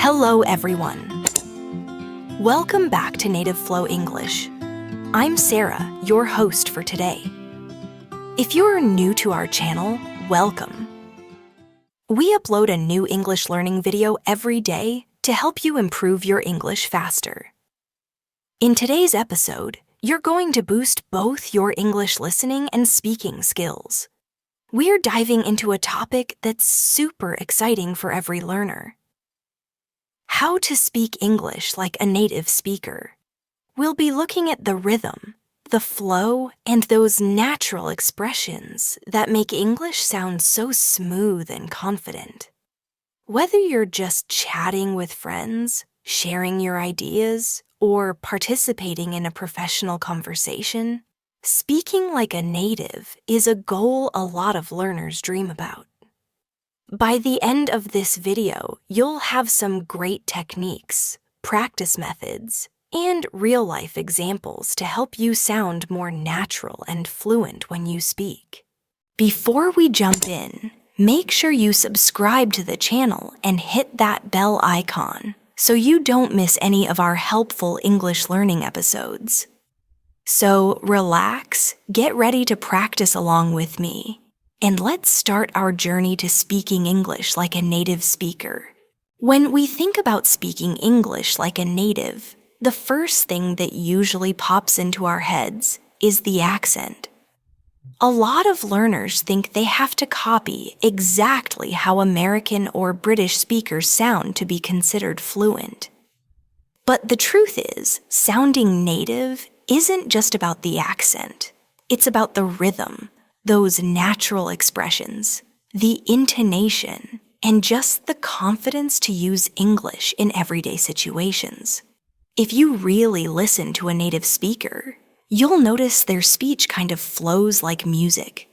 Hello, everyone. Welcome back to Native Flow English. I'm Sarah, your host for today. If you're new to our channel, welcome. We upload a new English learning video every day to help you improve your English faster. In today's episode, you're going to boost both your English listening and speaking skills. We're diving into a topic that's super exciting for every learner. How to speak English like a native speaker. We'll be looking at the rhythm, the flow, and those natural expressions that make English sound so smooth and confident. Whether you're just chatting with friends, sharing your ideas, or participating in a professional conversation, speaking like a native is a goal a lot of learners dream about. By the end of this video, you'll have some great techniques, practice methods, and real-life examples to help you sound more natural and fluent when you speak. Before we jump in, make sure you subscribe to the channel and hit that bell icon so you don't miss any of our helpful English learning episodes. So relax, get ready to practice along with me, and let's start our journey to speaking English like a native speaker. When we think about speaking English like a native, the first thing that usually pops into our heads is the accent. A lot of learners think they have to copy exactly how American or British speakers sound to be considered fluent. But the truth is, sounding native isn't just about the accent. It's about the rhythm, those natural expressions, the intonation, and just the confidence to use English in everyday situations. If you really listen to a native speaker, you'll notice their speech kind of flows like music.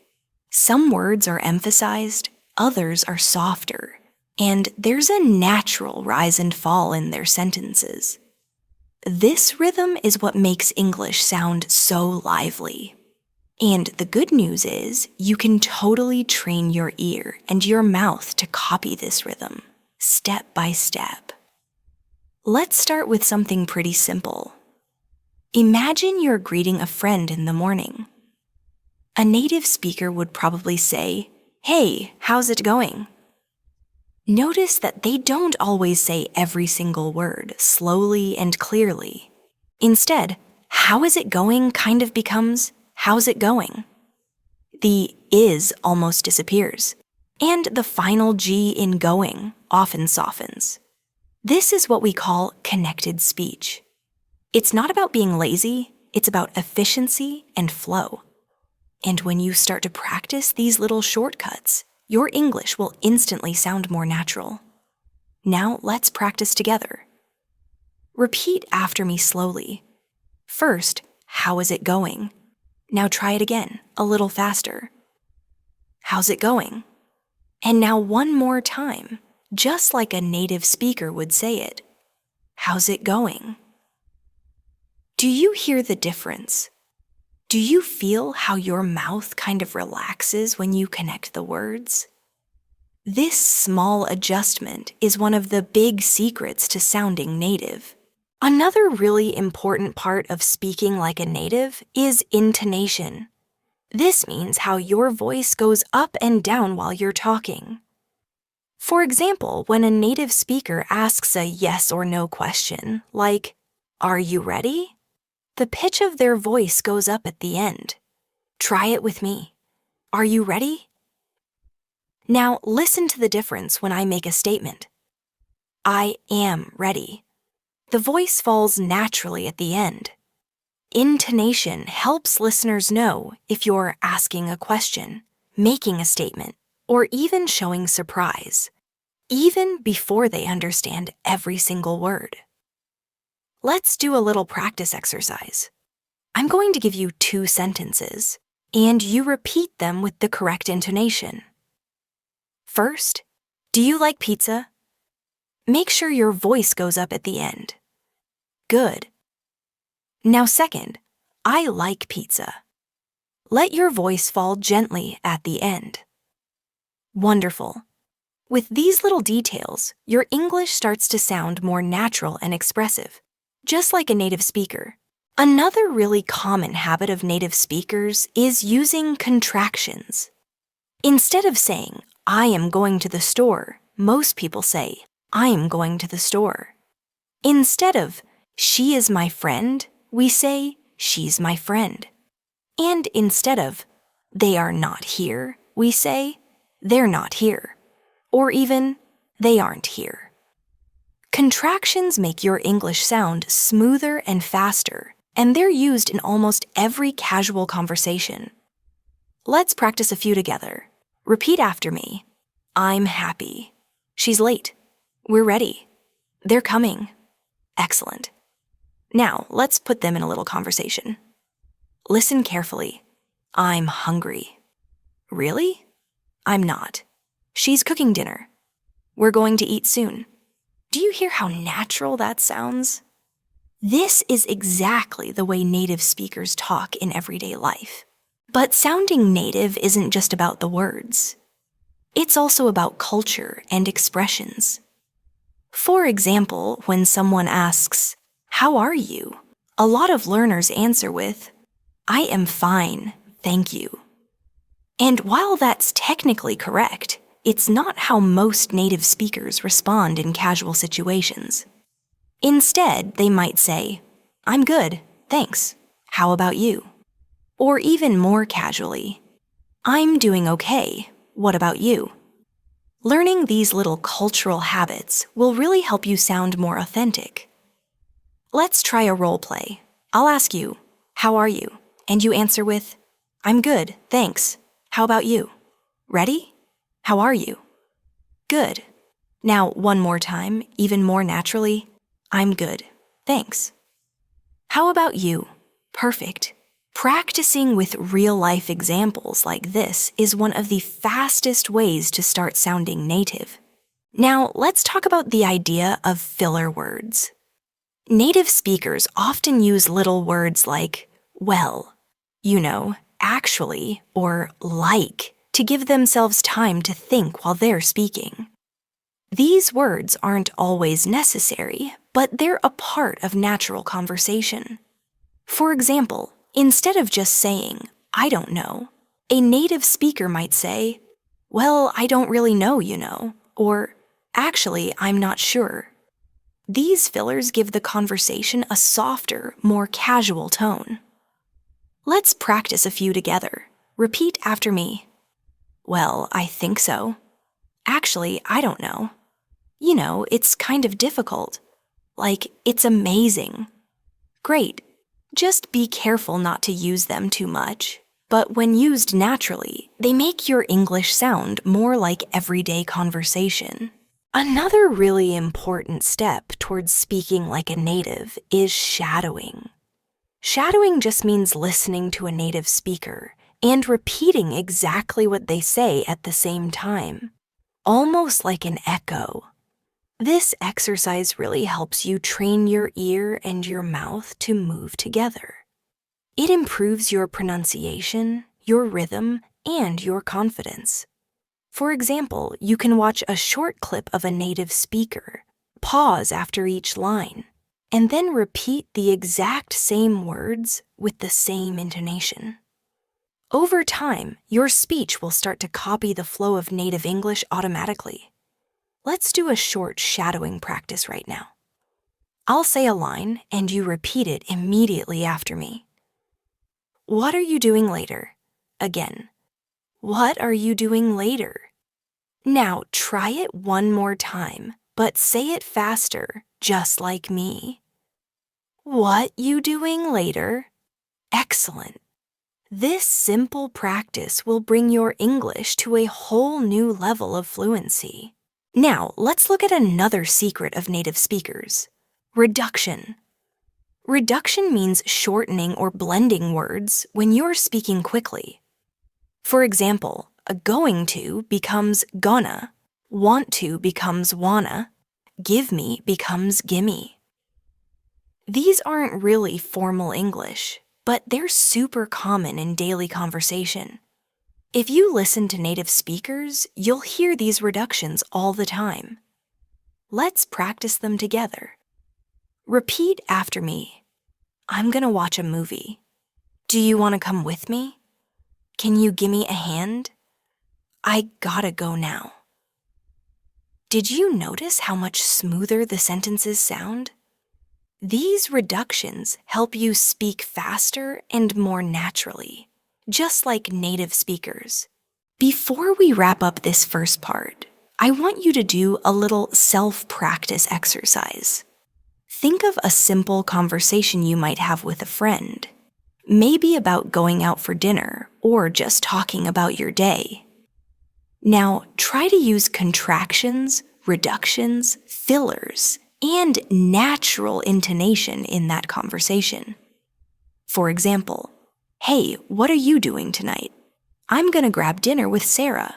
Some words are emphasized, others are softer, and there's a natural rise and fall in their sentences. This rhythm is what makes English sound so lively. And the good news is, you can totally train your ear and your mouth to copy this rhythm, step by step. Let's start with something pretty simple. Imagine you're greeting a friend in the morning. A native speaker would probably say, "Hey, how's it going?" Notice that they don't always say every single word slowly and clearly. Instead, "How is it going?" kind of becomes, "How's it going?" The is almost disappears, and the final G in going often softens. This is what we call connected speech. It's not about being lazy, it's about efficiency and flow. And when you start to practice these little shortcuts, your English will instantly sound more natural. Now let's practice together. Repeat after me slowly. First, "How is it going?" Now try it again, a little faster. "How's it going?" And now one more time, just like a native speaker would say it. "How's it going?" Do you hear the difference? Do you feel how your mouth kind of relaxes when you connect the words? This small adjustment is one of the big secrets to sounding native. Another really important part of speaking like a native is intonation. This means how your voice goes up and down while you're talking. For example, when a native speaker asks a yes or no question, like, "Are you ready?" the pitch of their voice goes up at the end. Try it with me. "Are you ready?" Now listen to the difference when I make a statement. "I am ready." The voice falls naturally at the end. Intonation helps listeners know if you're asking a question, making a statement, or even showing surprise, even before they understand every single word. Let's do a little practice exercise. I'm going to give you 2 sentences, and you repeat them with the correct intonation. First, "Do you like pizza?" Make sure your voice goes up at the end. Good. Now second, "I like pizza." Let your voice fall gently at the end. Wonderful. With these little details, your English starts to sound more natural and expressive, just like a native speaker. Another really common habit of native speakers is using contractions. Instead of saying, I am going to the store, most people say, I am going to the store. Instead of, she is my friend, we say, she's my friend. And instead of, they are not here, we say, they're not here. Or even, they aren't here. Contractions make your English sound smoother and faster, and they're used in almost every casual conversation. Let's practice a few together. Repeat after me. I'm happy. She's late. We're ready. They're coming. Excellent. Now, let's put them in a little conversation. Listen carefully. I'm hungry. Really? I'm not. She's cooking dinner. We're going to eat soon. Do you hear how natural that sounds? This is exactly the way native speakers talk in everyday life. But sounding native isn't just about the words. It's also about culture and expressions. For example, when someone asks, "How are you?" a lot of learners answer with, "I am fine, thank you." And while that's technically correct, it's not how most native speakers respond in casual situations. Instead, they might say, "I'm good, thanks. How about you?" Or even more casually, "I'm doing okay. What about you?" Learning these little cultural habits will really help you sound more authentic. Let's try a role play. I'll ask you, "How are you?" And you answer with, "I'm good, thanks. How about you?" Ready? How are you? Good. Now, one more time, even more naturally. I'm good, thanks. How about you? Perfect. Practicing with real-life examples like this is one of the fastest ways to start sounding native. Now, let's talk about the idea of filler words. Native speakers often use little words like, well, actually, or like, to give themselves time to think while they're speaking. These words aren't always necessary, but they're a part of natural conversation. For example, instead of just saying, "I don't know," a native speaker might say, "Well, I don't really know, or "Actually, I'm not sure." These fillers give the conversation a softer, more casual tone. Let's practice a few together. Repeat after me. Well, I think so. Actually, I don't know. It's kind of difficult. Like, it's amazing. Great. Just be careful not to use them too much. But when used naturally, they make your English sound more like everyday conversation. Another really important step towards speaking like a native is shadowing. Shadowing just means listening to a native speaker and repeating exactly what they say at the same time, almost like an echo. This exercise really helps you train your ear and your mouth to move together. It improves your pronunciation, your rhythm, and your confidence. For example, you can watch a short clip of a native speaker, pause after each line, and then repeat the exact same words with the same intonation. Over time, your speech will start to copy the flow of native English automatically. Let's do a short shadowing practice right now. I'll say a line, and you repeat it immediately after me. What are you doing later? Again. What are you doing later? Now try it one more time, but say it faster, just like me. What you doing later? Excellent. This simple practice will bring your English to a whole new level of fluency. Now, let's look at another secret of native speakers: reduction. Reduction means shortening or blending words when you're speaking quickly. For example, a going to becomes gonna, want to becomes wanna, give me becomes gimme. These aren't really formal English, but they're super common in daily conversation. If you listen to native speakers, you'll hear these reductions all the time. Let's practice them together. Repeat after me. I'm gonna watch a movie. Do you want to come with me? Can you give me a hand? I gotta go now. Did you notice how much smoother the sentences sound? These reductions help you speak faster and more naturally, just like native speakers. Before we wrap up this first part, I want you to do a little self-practice exercise. Think of a simple conversation you might have with a friend, maybe about going out for dinner or just talking about your day. Now, try to use contractions, reductions, fillers, and natural intonation in that conversation. For example, "Hey, what are you doing tonight?" "I'm gonna grab dinner with Sarah."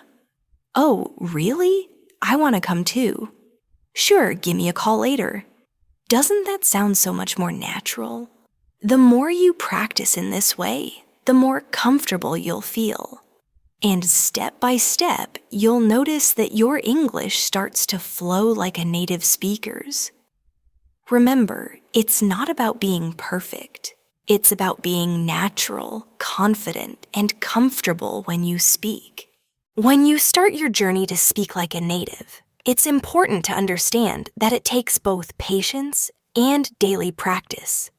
"Oh, really? I wanna come too." "Sure, give me a call later." Doesn't that sound so much more natural? The more you practice in this way, the more comfortable you'll feel. And step by step, you'll notice that your English starts to flow like a native speaker's. Remember, it's not about being perfect. It's about being natural, confident, and comfortable when you speak. When you start your journey to speak like a native, it's important to understand that it takes both patience and daily practice.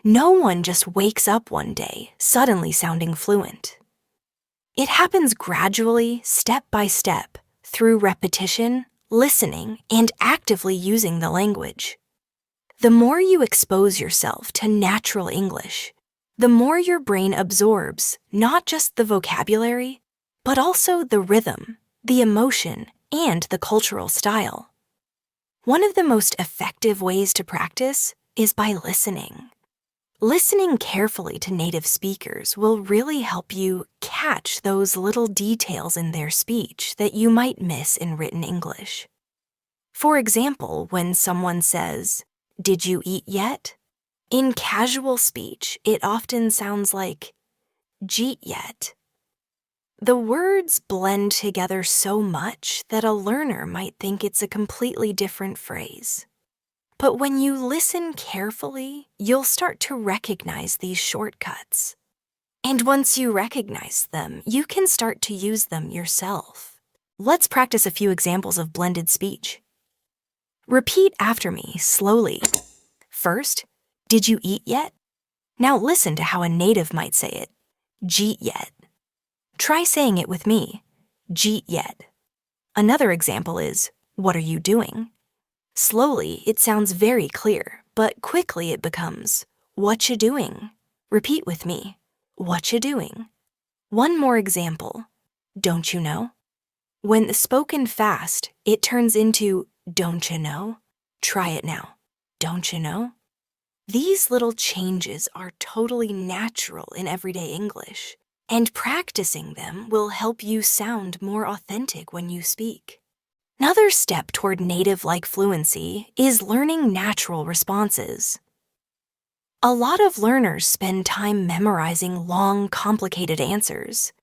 No one just wakes up one day suddenly sounding fluent. It happens gradually, step by step, through repetition, listening, and actively using the language. The more you expose yourself to natural English, the more your brain absorbs not just the vocabulary, but also the rhythm, the emotion, and the cultural style. One of the most effective ways to practice is by listening. Listening carefully to native speakers will really help you catch those little details in their speech that you might miss in written English. For example, when someone says, "Did you eat yet?" In casual speech, it often sounds like, "Jeet yet." The words blend together so much that a learner might think it's a completely different phrase. But when you listen carefully, you'll start to recognize these shortcuts. And once you recognize them, you can start to use them yourself. Let's practice a few examples of blended speech. Repeat after me slowly. First, "Did you eat yet?" Now listen to how a native might say it. "Jeet yet." Try saying it with me. "Jeet yet." Another example is, "What are you doing?" Slowly, it sounds very clear, but quickly it becomes, "What you doing?" Repeat with me. "What you doing?" One more example. "Don't you know?" When spoken fast, it turns into, "Don't you know?" Try it now. "Don't you know?" These little changes are totally natural in everyday English, and practicing them will help you sound more authentic when you speak. Another step toward native-like fluency is learning natural responses. A lot of learners spend time memorizing long, complicated answers.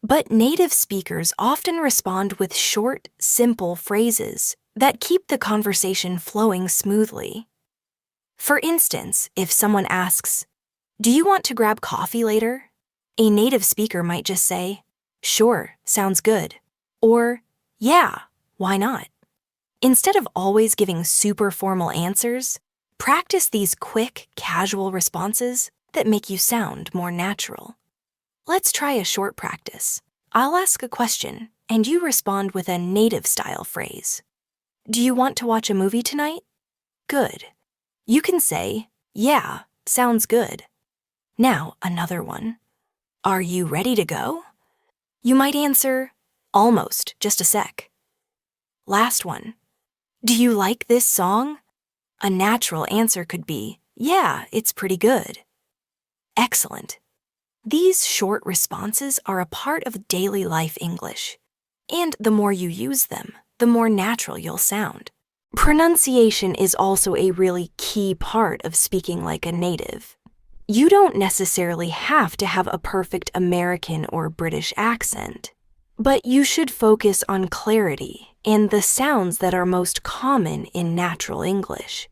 But native speakers often respond with short, simple phrases that keep the conversation flowing smoothly. For instance, if someone asks, "Do you want to grab coffee later?" a native speaker might just say, "Sure, sounds good," or "Yeah, why not?" Instead of always giving super formal answers, practice these quick, casual responses that make you sound more natural. Let's try a short practice. I'll ask a question, and you respond with a native-style phrase. "Do you want to watch a movie tonight?" Good. You can say, "Yeah, sounds good." Now, another one. "Are you ready to go?" You might answer, "Almost, just a sec." Last one. "Do you like this song?" A natural answer could be, "Yeah, it's pretty good." Excellent. These short responses are a part of daily life English, and the more you use them, the more natural you'll sound. Pronunciation is also a really key part of speaking like a native. You don't necessarily have to have a perfect American or British accent, but you should focus on clarity and the sounds that are most common in natural English.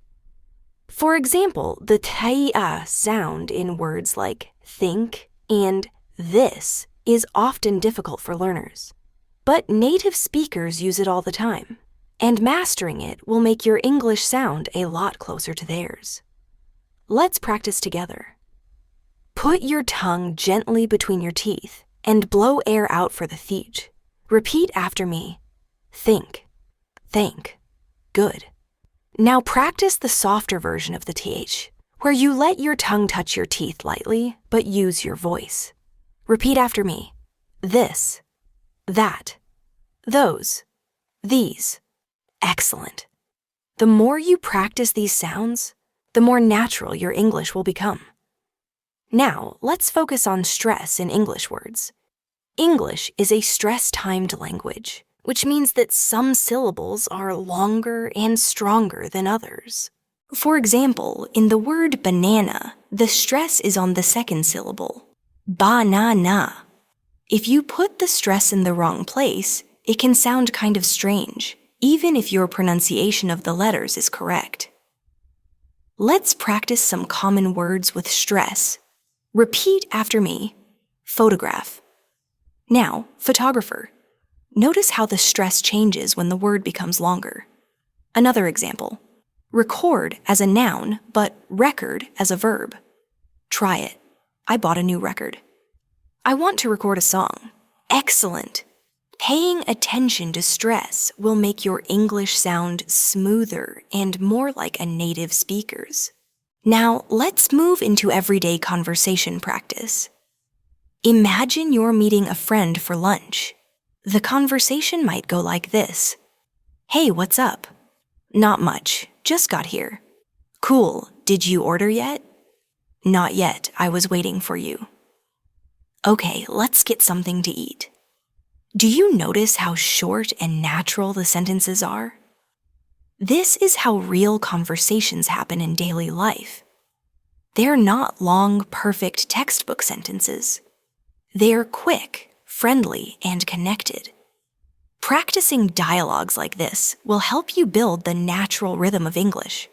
For example, the tai-a sound in words like think and this is often difficult for learners, but native speakers use it all the time, and mastering it will make your English sound a lot closer to theirs. Let's practice together. Put your tongue gently between your teeth and blow air out for the th. Repeat after me. Think, thank, good. Now practice the softer version of the th, where you let your tongue touch your teeth lightly, but use your voice. Repeat after me. This, that, those, these. Excellent. The more you practice these sounds, the more natural your English will become. Now, let's focus on stress in English words. English is a stress-timed language, which means that some syllables are longer and stronger than others. For example, in the word banana, the stress is on the second syllable, banana. If you put the stress in the wrong place, it can sound kind of strange, even if your pronunciation of the letters is correct. Let's practice some common words with stress. Repeat after me. Photograph. Now, photographer. Notice how the stress changes when the word becomes longer. Another example. Record as a noun, but record as a verb. Try it. I bought a new record. I want to record a song. Excellent. Paying attention to stress will make your English sound smoother and more like a native speaker's. Now, let's move into everyday conversation practice. Imagine you're meeting a friend for lunch. The conversation might go like this. Hey, what's up? Not much, just got here. Cool, did you order yet? Not yet, I was waiting for you. Okay, let's get something to eat. Do you notice how short and natural the sentences are? This is how real conversations happen in daily life. They're not long, perfect textbook sentences. They're quick, friendly, and connected. Practicing dialogues like this will help you build the natural rhythm of English.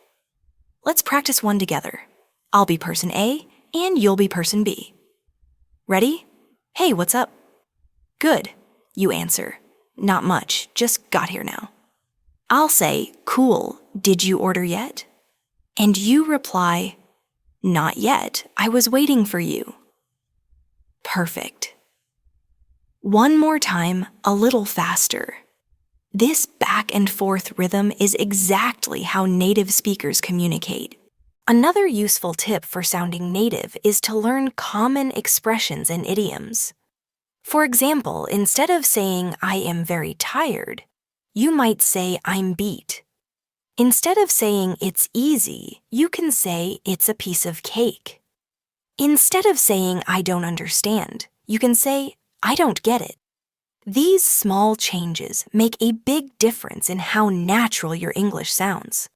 Let's practice one together. I'll be person A, and you'll be person B. Ready? Hey, what's up? Good, you answer. Not much, just got here now. I'll say, cool, did you order yet? And you reply, not yet, I was waiting for you. Perfect. One more time, a little faster. This back and forth rhythm is exactly how native speakers communicate. Another useful tip for sounding native is to learn common expressions and idioms. For example, instead of saying, I am very tired, you might say, I'm beat. Instead of saying, it's easy, you can say, it's a piece of cake. Instead of saying, I don't understand, you can say, I don't get it. These small changes make a big difference in how natural your English sounds.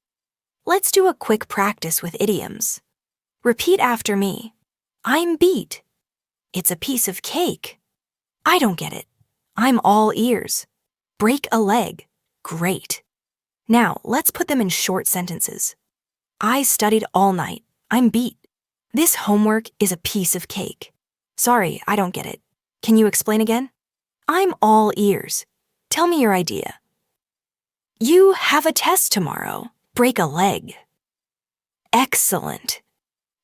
Let's do a quick practice with idioms. Repeat after me. I'm beat. It's a piece of cake. I don't get it. I'm all ears. Break a leg. Great. Now, let's put them in short sentences. I studied all night. I'm beat. This homework is a piece of cake. Sorry, I don't get it. Can you explain again? I'm all ears. Tell me your idea. You have a test tomorrow. Break a leg. Excellent.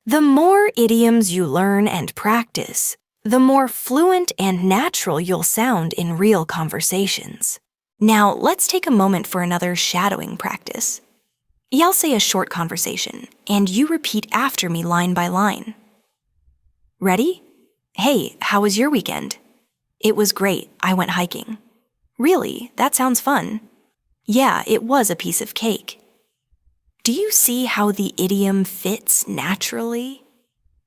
The more idioms you learn and practice, the more fluent and natural you'll sound in real conversations. Now, let's take a moment for another shadowing practice. I'll say a short conversation, and you repeat after me line by line. Ready? Hey, how was your weekend? It was great. I went hiking. Really? That sounds fun. Yeah, it was a piece of cake. Do you see how the idiom fits naturally?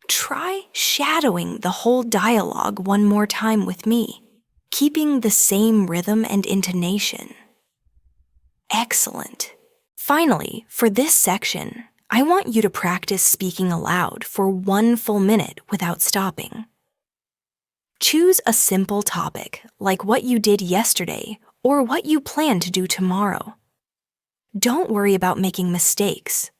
Try shadowing the whole dialogue one more time with me, keeping the same rhythm and intonation. Excellent. Finally, for this section, I want you to practice speaking aloud for 1 full minute without stopping. Choose a simple topic like what you did yesterday or what you plan to do tomorrow. Don't worry about making mistakes.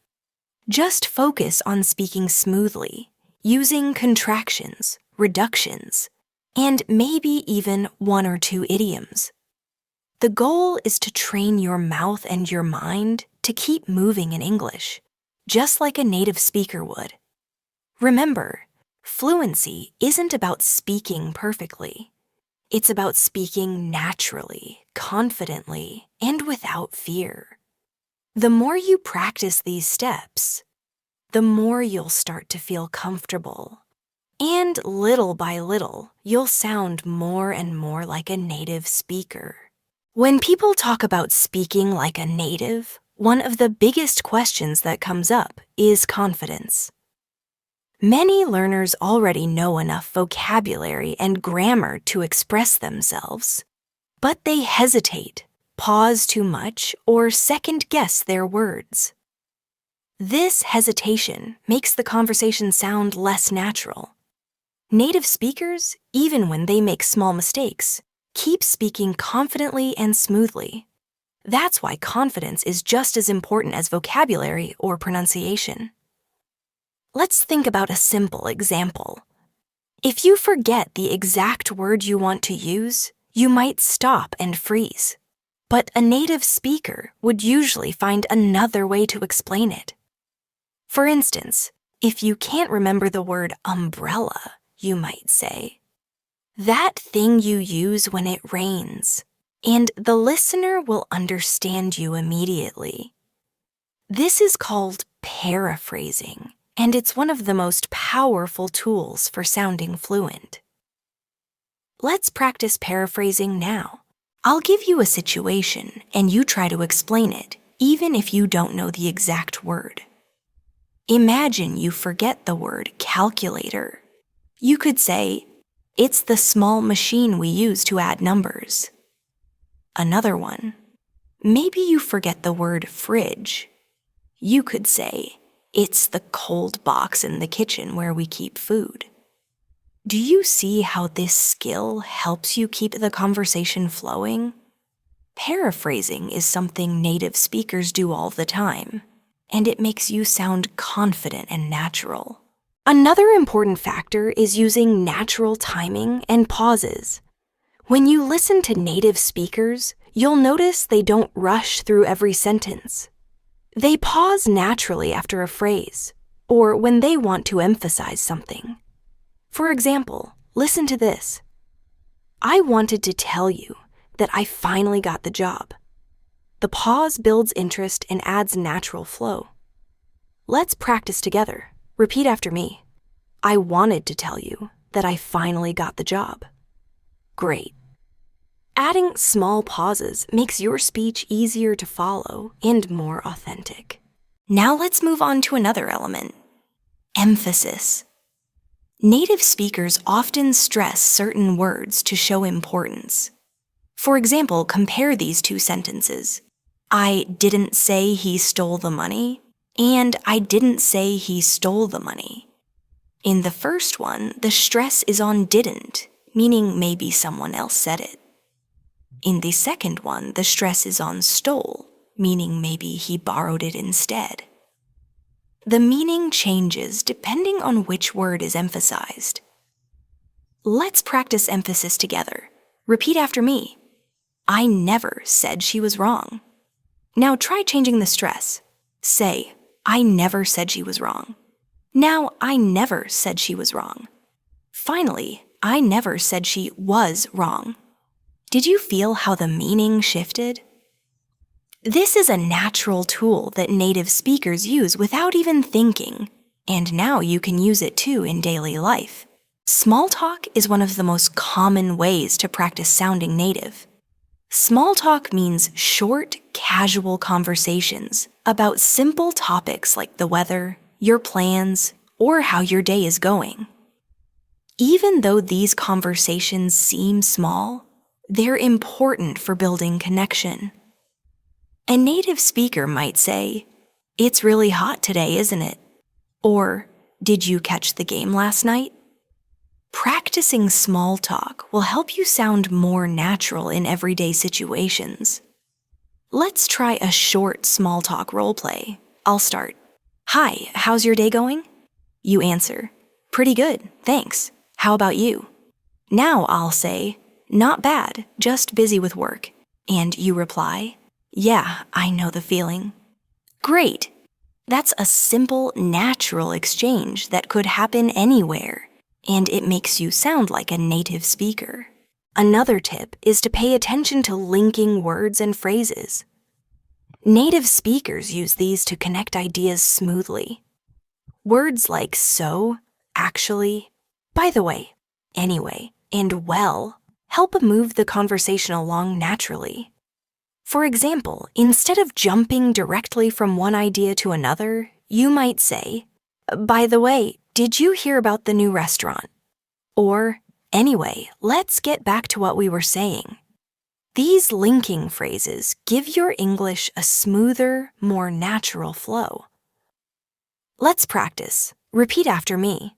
Just focus on speaking smoothly, using contractions, reductions, and maybe even 1 or 2 idioms. The goal is to train your mouth and your mind to keep moving in English, just like a native speaker would. Remember, fluency isn't about speaking perfectly. It's about speaking naturally, confidently, and without fear. The more you practice these steps, the more you'll start to feel comfortable. And little by little, you'll sound more and more like a native speaker. When people talk about speaking like a native, one of the biggest questions that comes up is confidence. Many learners already know enough vocabulary and grammar to express themselves, but they hesitate, pause too much, or second-guess their words. This hesitation makes the conversation sound less natural. Native speakers, even when they make small mistakes, keep speaking confidently and smoothly. That's why confidence is just as important as vocabulary or pronunciation. Let's think about a simple example. If you forget the exact word you want to use, you might stop and freeze. But a native speaker would usually find another way to explain it. For instance, if you can't remember the word umbrella, you might say, "That thing you use when it rains," and the listener will understand you immediately. This is called paraphrasing, and it's one of the most powerful tools for sounding fluent. Let's practice paraphrasing now. I'll give you a situation, and you try to explain it, even if you don't know the exact word. Imagine you forget the word calculator. You could say, "It's the small machine we use to add numbers." Another one. Maybe you forget the word fridge. You could say, "It's the cold box in the kitchen where we keep food." Do you see how this skill helps you keep the conversation flowing? Paraphrasing is something native speakers do all the time, and it makes you sound confident and natural. Another important factor is using natural timing and pauses. When you listen to native speakers, you'll notice they don't rush through every sentence. They pause naturally after a phrase, or when they want to emphasize something. For example, listen to this. "I wanted to tell you that I finally got the job." The pause builds interest and adds natural flow. Let's practice together. Repeat after me. "I wanted to tell you that I finally got the job." Great. Adding small pauses makes your speech easier to follow and more authentic. Now let's move on to another element. Emphasis. Native speakers often stress certain words to show importance. For example, compare these 2 sentences. "I didn't say he stole the money," and "I didn't say he stole the money." In the first one, the stress is on didn't, meaning maybe someone else said it. In the second one, the stress is on stole, meaning maybe he borrowed it instead. The meaning changes depending on which word is emphasized. Let's practice emphasis together. Repeat after me. "I never said she was wrong." Now try changing the stress. Say, "I never said she was wrong." Now, "I never said she was wrong." Finally, "I never said she was wrong." Did you feel how the meaning shifted? This is a natural tool that native speakers use without even thinking, and now you can use it too in daily life. Small talk is one of the most common ways to practice sounding native. Small talk means short, casual conversations about simple topics like the weather, your plans, or how your day is going. Even though these conversations seem small, they're important for building connection. A native speaker might say, It's really hot today, isn't it? Or, did you catch the game last night? Practicing small talk will help you sound more natural in everyday situations. Let's try a short small talk role play. I'll start. Hi, how's your day going? You answer, pretty good, thanks. How about you? Now I'll say, not bad, just busy with work. And you reply, yeah, I know the feeling. Great. That's a simple, natural exchange that could happen anywhere, and it makes you sound like a native speaker. Another tip is to pay attention to linking words and phrases. Native speakers use these to connect ideas smoothly. Words like so, actually, by the way, anyway, and well help move the conversation along naturally. For example, instead of jumping directly from one idea to another, you might say, by the way, did you hear about the new restaurant? Or, anyway, let's get back to what we were saying. These linking phrases give your English a smoother, more natural flow. Let's practice. Repeat after me.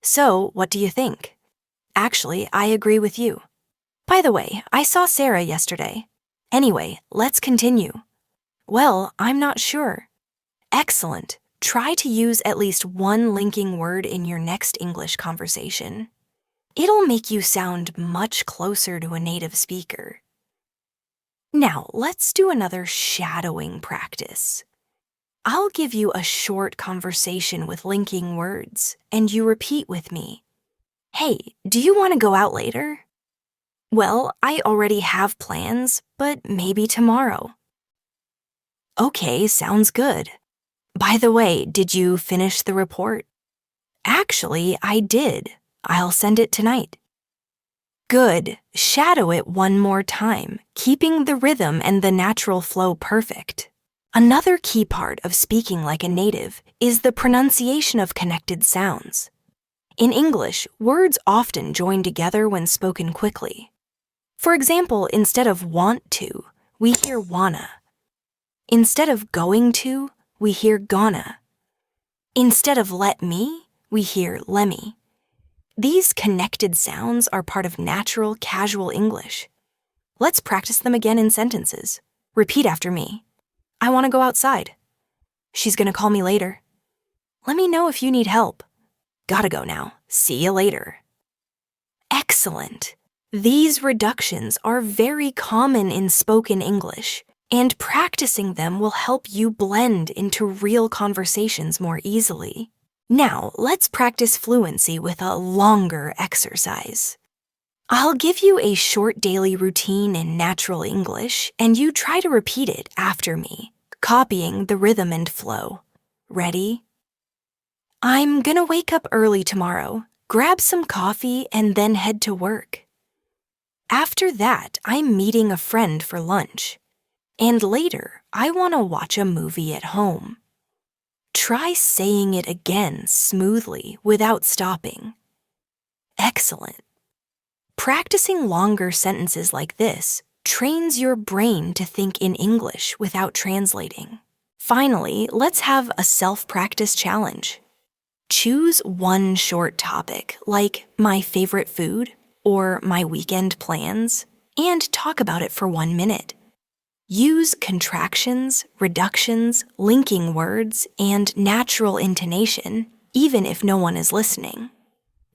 So, what do you think? Actually, I agree with you. By the way, I saw Sarah yesterday. Anyway, let's continue. Well, I'm not sure. Excellent. Try to use at least one linking word in your next English conversation. It'll make you sound much closer to a native speaker. Now, let's do another shadowing practice. I'll give you a short conversation with linking words, and you repeat with me. Hey, do you want to go out later? Well, I already have plans, but maybe tomorrow. Okay, sounds good. By the way, did you finish the report? Actually, I did. I'll send it tonight. Good. Shadow it one more time, keeping the rhythm and the natural flow perfect. Another key part of speaking like a native is the pronunciation of connected sounds. In English, words often join together when spoken quickly. For example, instead of want to, we hear wanna. Instead of going to, we hear gonna. Instead of let me, we hear lemme. These connected sounds are part of natural, casual English. Let's practice them again in sentences. Repeat after me. I want to go outside. She's going to call me later. Let me know if you need help. Gotta go now. See you later. Excellent. These reductions are very common in spoken English, and practicing them will help you blend into real conversations more easily. Now, let's practice fluency with a longer exercise. I'll give you a short daily routine in natural English, and you try to repeat it after me, copying the rhythm and flow. Ready? I'm gonna wake up early tomorrow, grab some coffee, and then head to work. After that, I'm meeting a friend for lunch. And later, I want to watch a movie at home. Try saying it again smoothly without stopping. Excellent. Practicing longer sentences like this trains your brain to think in English without translating. Finally, let's have a self-practice challenge. Choose one short topic, like my favorite food or my weekend plans, and talk about it for 1 minute. Use contractions, reductions, linking words, and natural intonation, even if no one is listening.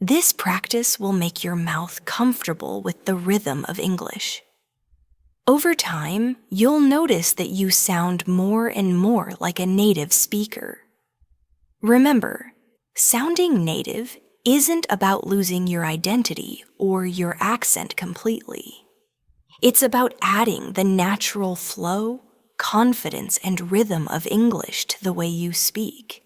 This practice will make your mouth comfortable with the rhythm of English. Over time, you'll notice that you sound more and more like a native speaker. Remember, sounding native isn't about losing your identity or your accent completely. It's about adding the natural flow, confidence, and rhythm of English to the way you speak.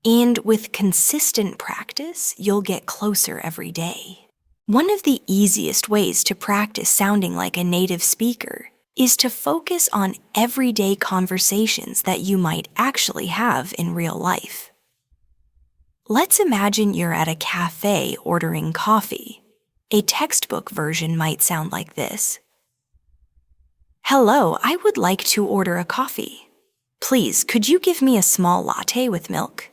And with consistent practice, you'll get closer every day. One of the easiest ways to practice sounding like a native speaker is to focus on everyday conversations that you might actually have in real life. Let's imagine you're at a cafe ordering coffee. A textbook version might sound like this. Hello, I would like to order a coffee. Please, could you give me a small latte with milk?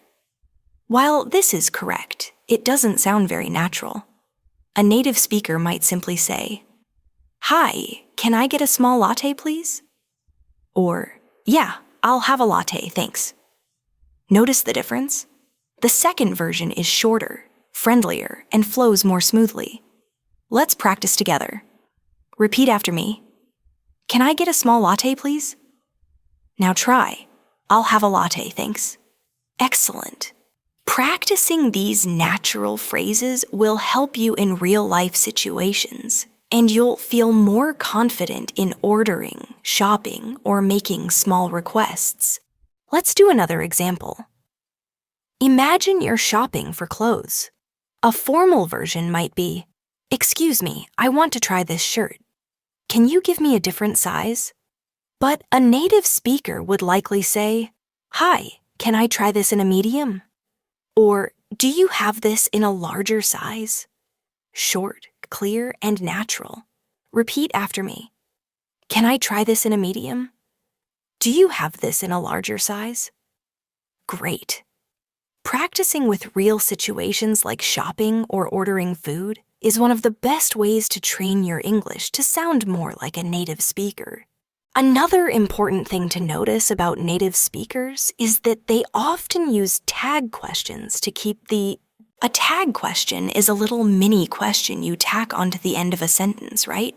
While this is correct, it doesn't sound very natural. A native speaker might simply say, "Hi, can I get a small latte, please?" Or, "Yeah, I'll have a latte, thanks." Notice the difference? The second version is shorter, friendlier, and flows more smoothly. Let's practice together. Repeat after me. "Can I get a small latte, please?" Now try. "I'll have a latte, thanks." Excellent. Practicing these natural phrases will help you in real-life situations, and you'll feel more confident in ordering, shopping, or making small requests. Let's do another example. Imagine you're shopping for clothes. A formal version might be, "Excuse me, I want to try this shirt. Can you give me a different size?" But a native speaker would likely say, "Hi, can I try this in a medium?" Or, "Do you have this in a larger size?" Short, clear, and natural. Repeat after me. "Can I try this in a medium?" "Do you have this in a larger size?" Great. Practicing with real situations like shopping or ordering food is one of the best ways to train your English to sound more like a native speaker. Another important thing to notice about native speakers is that they often use tag questions to keep A tag question is a little mini question you tack onto the end of a sentence, right?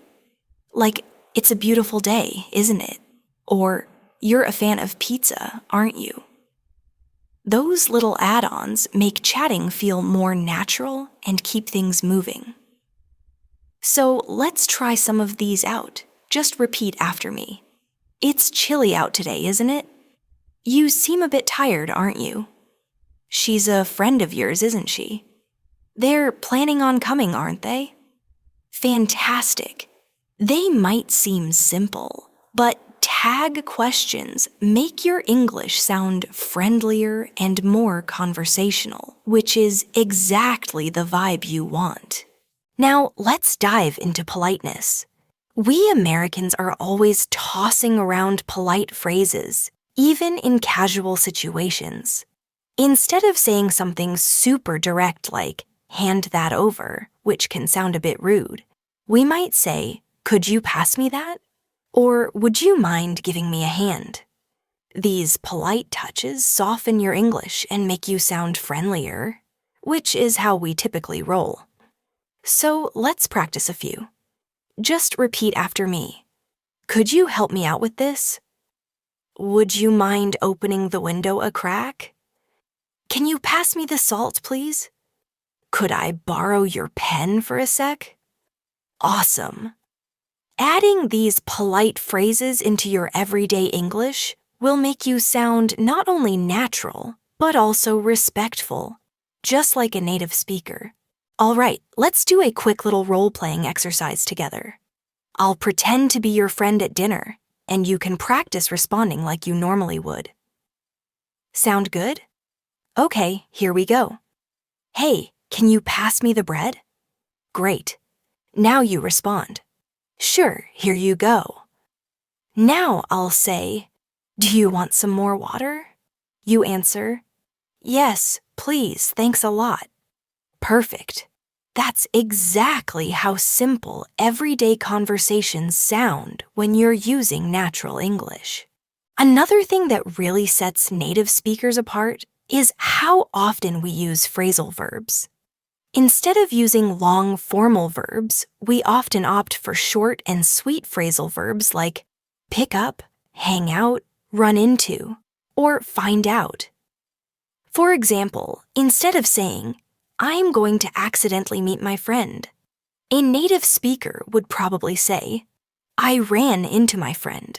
Like, "It's a beautiful day, isn't it?" Or, "You're a fan of pizza, aren't you?" Those little add-ons make chatting feel more natural and keep things moving. So let's try some of these out. Just repeat after me. "It's chilly out today, isn't it?" "You seem a bit tired, aren't you?" "She's a friend of yours, isn't she?" "They're planning on coming, aren't they?" Fantastic. They might seem simple, but tag questions make your English sound friendlier and more conversational, which is exactly the vibe you want. Now, let's dive into politeness. We Americans are always tossing around polite phrases, even in casual situations. Instead of saying something super direct like, "Hand that over," which can sound a bit rude, we might say, "Could you pass me that?" Or, "Would you mind giving me a hand?" These polite touches soften your English and make you sound friendlier, which is how we typically roll. So let's practice a few. Just repeat after me. "Could you help me out with this?" "Would you mind opening the window a crack?" "Can you pass me the salt, please?" "Could I borrow your pen for a sec?" Awesome. Adding these polite phrases into your everyday English will make you sound not only natural, but also respectful, just like a native speaker. All right, let's do a quick little role-playing exercise together. I'll pretend to be your friend at dinner, and you can practice responding like you normally would. Sound good? Okay, here we go. "Hey, can you pass me the bread?" Great. Now you respond. "Sure, here you go." Now I'll say, "Do you want some more water?" You answer, "Yes, please, thanks a lot." Perfect. That's exactly how simple everyday conversations sound when you're using natural English. Another thing that really sets native speakers apart is how often we use phrasal verbs. Instead of using long formal verbs, we often opt for short and sweet phrasal verbs like pick up, hang out, run into, or find out. For example, instead of saying, "I'm going to accidentally meet my friend," a native speaker would probably say, "I ran into my friend."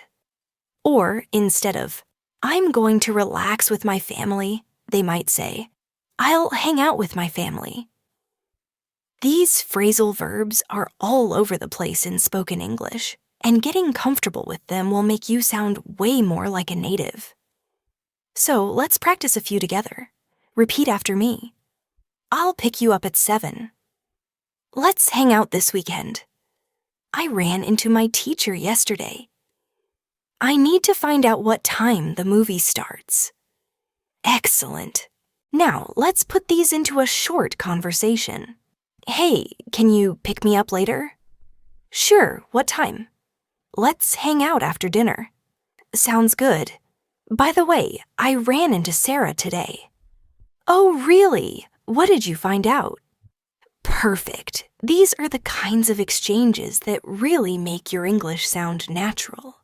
Or instead of, "I'm going to relax with my family," they might say, "I'll hang out with my family." These phrasal verbs are all over the place in spoken English, and getting comfortable with them will make you sound way more like a native. So let's practice a few together. Repeat after me. "I'll pick you up at 7. Let's hang out this weekend. I ran into my teacher yesterday. I need to find out what time the movie starts. Excellent. Now, let's put these into a short conversation. Hey, can you pick me up later? Sure, what time? Let's hang out after dinner. Sounds good. By the way, I ran into Sarah today. Oh, really? What did you find out? Perfect. These are the kinds of exchanges that really make your English sound natural.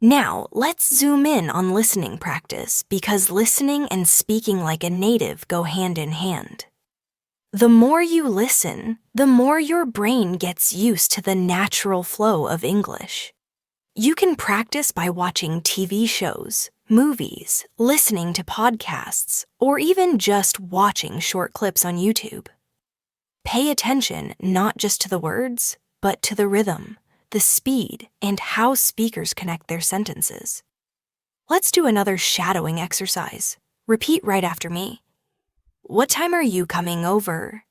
Now, let's zoom in on listening practice because listening and speaking like a native go hand in hand. The more you listen, the more your brain gets used to the natural flow of English. You can practice by watching TV shows, movies, listening to podcasts, or even just watching short clips on YouTube. Pay attention not just to the words, but to the rhythm, the speed, and how speakers connect their sentences. Let's do another shadowing exercise. Repeat right after me. What time are you coming over?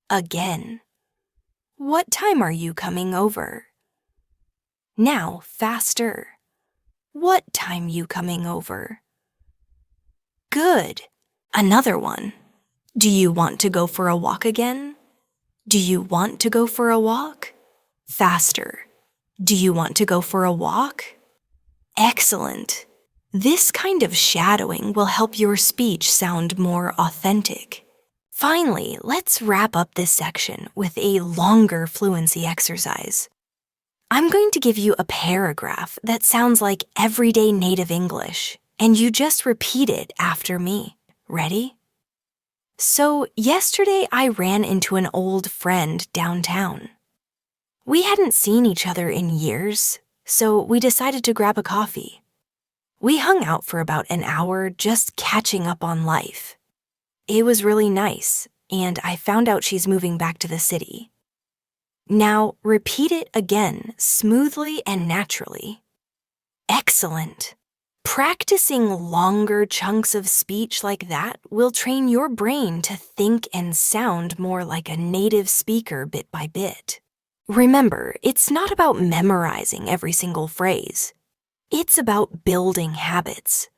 Again. What time are you coming over? Now, faster. What time you coming over? Good. Another one. Do you want to go for a walk again? Do you want to go for a walk? Faster. Do you want to go for a walk? Excellent. This kind of shadowing will help your speech sound more authentic. Finally, let's wrap up this section with a longer fluency exercise. I'm going to give you a paragraph that sounds like everyday native English, and you just repeat it after me. Ready? So, yesterday I ran into an old friend downtown. We hadn't seen each other in years, so we decided to grab a coffee. We hung out for about an hour just catching up on life. It was really nice, and I found out she's moving back to the city. Now, repeat it again, smoothly and naturally. Excellent. Practicing longer chunks of speech like that will train your brain to think and sound more like a native speaker bit by bit. Remember, it's not about memorizing every single phrase. It's about building habits.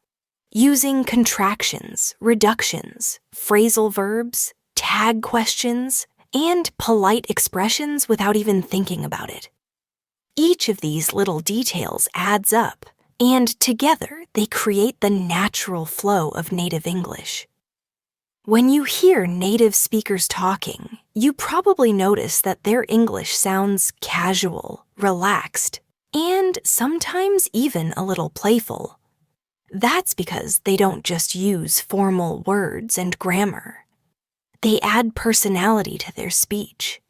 Using contractions, reductions, phrasal verbs, tag questions, and polite expressions without even thinking about it. Each of these little details adds up, and together they create the natural flow of native English. When you hear native speakers talking, you probably notice that their English sounds casual, relaxed, and sometimes even a little playful. That's because they don't just use formal words and grammar. They add personality to their speech.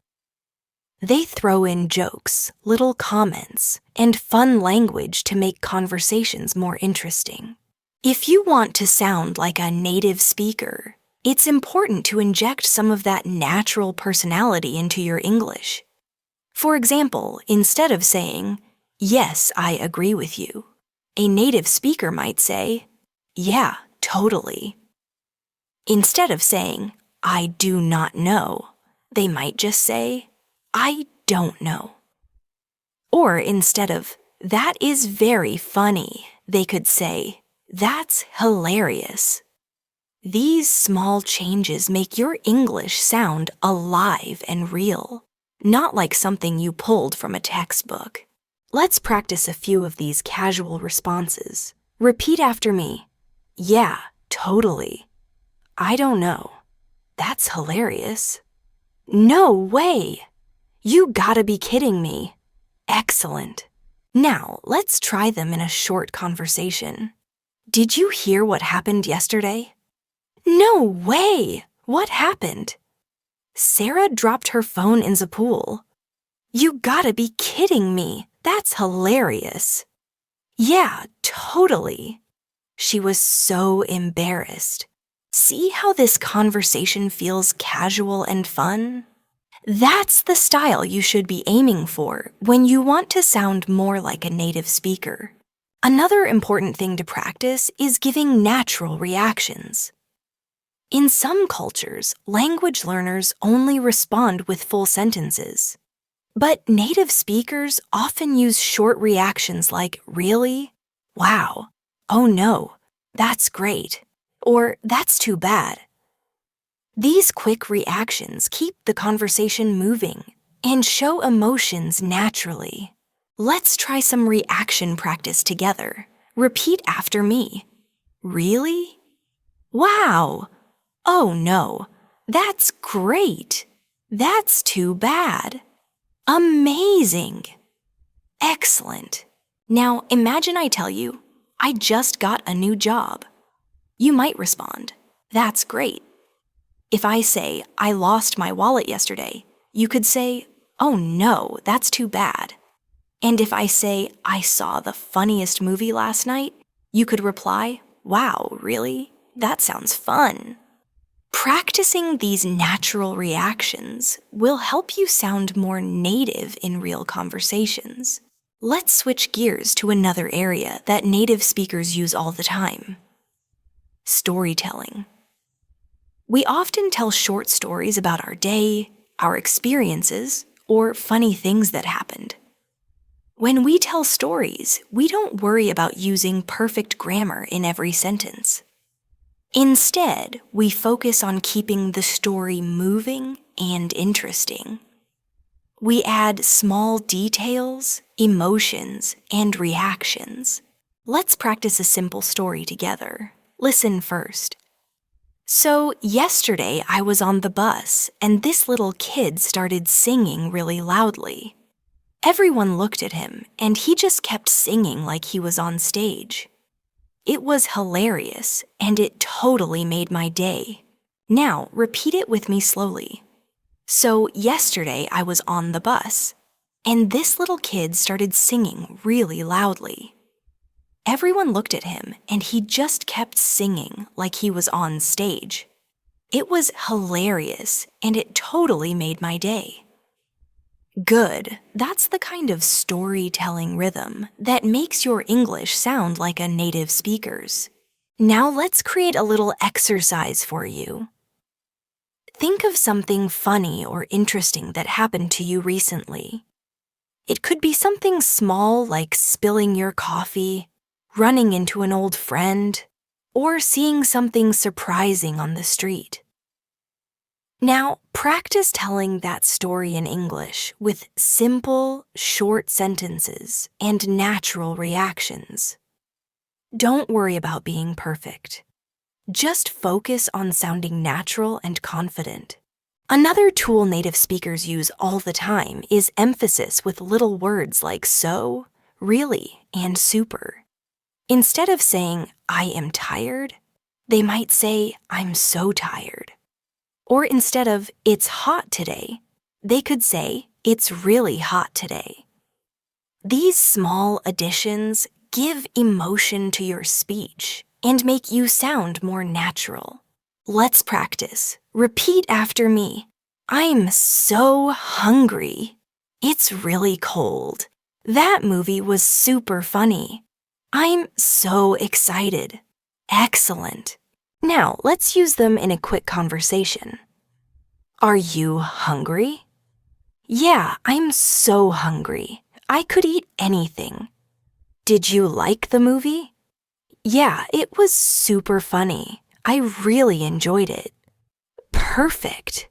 They throw in jokes, little comments, and fun language to make conversations more interesting. If you want to sound like a native speaker, it's important to inject some of that natural personality into your English. For example, instead of saying, "Yes, I agree with you," a native speaker might say, "Yeah, totally." Instead of saying, "I do not know," they might just say, "I don't know." Or instead of, "That is very funny," they could say, "That's hilarious." These small changes make your English sound alive and real, not like something you pulled from a textbook. Let's practice a few of these casual responses. Repeat after me. Yeah, totally. I don't know. That's hilarious. No way. You gotta be kidding me. Excellent. Now, let's try them in a short conversation. Did you hear what happened yesterday? No way! What happened? Sarah dropped her phone in the pool. You gotta be kidding me. That's hilarious. Yeah, totally. She was so embarrassed. See how this conversation feels casual and fun? That's the style you should be aiming for when you want to sound more like a native speaker. Another important thing to practice is giving natural reactions. In some cultures, language learners only respond with full sentences. But native speakers often use short reactions like really, Wow. Oh no. That's great. Or that's too bad. These quick reactions keep the conversation moving and show emotions naturally. Let's try some reaction practice together. Repeat after me. Really? Wow. Oh no. That's great. That's too bad. Amazing. Excellent. Now imagine I tell you, I just got a new job. You might respond, that's great. If I say, I lost my wallet yesterday, you could say, oh no, that's too bad. And if I say, I saw the funniest movie last night, you could reply, wow, really? That sounds fun. Practicing these natural reactions will help you sound more native in real conversations. Let's switch gears to another area that native speakers use all the time. Storytelling. We often tell short stories about our day, our experiences, or funny things that happened. When we tell stories, we don't worry about using perfect grammar in every sentence. Instead, we focus on keeping the story moving and interesting. We add small details, emotions, and reactions. Let's practice a simple story together. Listen first. So, yesterday I was on the bus, and this little kid started singing really loudly. Everyone looked at him, and he just kept singing like he was on stage. It was hilarious, and it totally made my day. Now, repeat it with me slowly. So, yesterday I was on the bus, and this little kid started singing really loudly. Everyone looked at him, and he just kept singing like he was on stage. It was hilarious, and it totally made my day. Good. That's the kind of storytelling rhythm that makes your English sound like a native speaker's. Now let's create a little exercise for you. Think of something funny or interesting that happened to you recently. It could be something small like spilling your coffee, running into an old friend, or seeing something surprising on the street. Now, practice telling that story in English with simple, short sentences and natural reactions. Don't worry about being perfect. Just focus on sounding natural and confident. Another tool native speakers use all the time is emphasis with little words like so, really, and super. Instead of saying, I am tired, they might say, I'm so tired. Or instead of, it's hot today, they could say, it's really hot today. These small additions give emotion to your speech and make you sound more natural. Let's practice. Repeat after me. I'm so hungry. It's really cold. That movie was super funny. I'm so excited. Excellent. Now, let's use them in a quick conversation. Are you hungry? Yeah, I'm so hungry. I could eat anything. Did you like the movie? Yeah, it was super funny. I really enjoyed it. Perfect.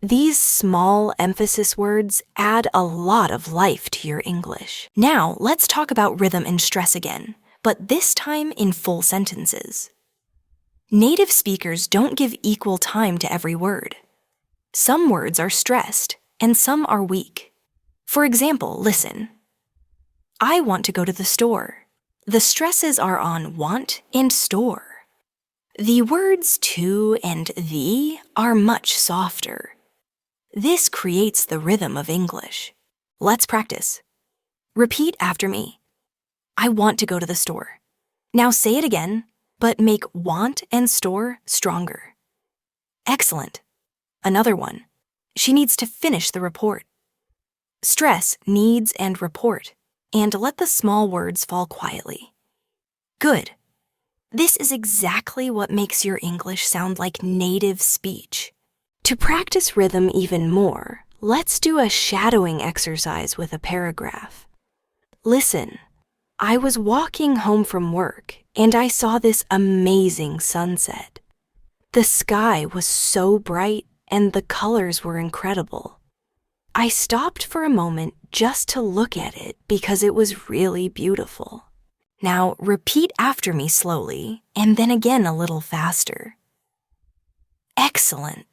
These small emphasis words add a lot of life to your English. Now, let's talk about rhythm and stress again, but this time in full sentences. Native speakers don't give equal time to every word. Some words are stressed, and some are weak. For example, listen. I want to go to the store. The stresses are on want and store. The words to and the are much softer. This creates the rhythm of English. Let's practice. Repeat after me. I want to go to the store. Now say it again, but make want and store stronger. Excellent. Another one. She needs to finish the report. Stress needs and report, and let the small words fall quietly. Good. This is exactly what makes your English sound like native speech. To practice rhythm even more, let's do a shadowing exercise with a paragraph. Listen. I was walking home from work and I saw this amazing sunset. The sky was so bright and the colors were incredible. I stopped for a moment just to look at it because it was really beautiful. Now repeat after me slowly and then again a little faster. Excellent.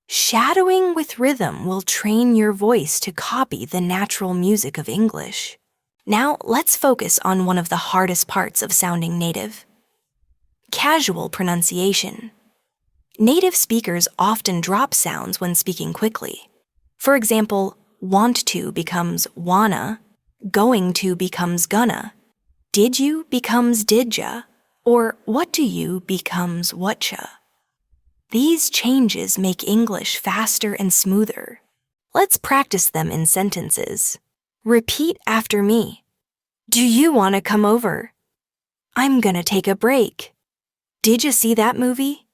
Shadowing with rhythm will train your voice to copy the natural music of English. Now let's focus on one of the hardest parts of sounding native. Casual pronunciation. Native speakers often drop sounds when speaking quickly. For example, want to becomes wanna, going to becomes gonna, did you becomes didja, or what do you becomes whatcha. These changes make English faster and smoother. Let's practice them in sentences. Repeat after me. Do you want to come over? I'm gonna take a break. Did you see that movie?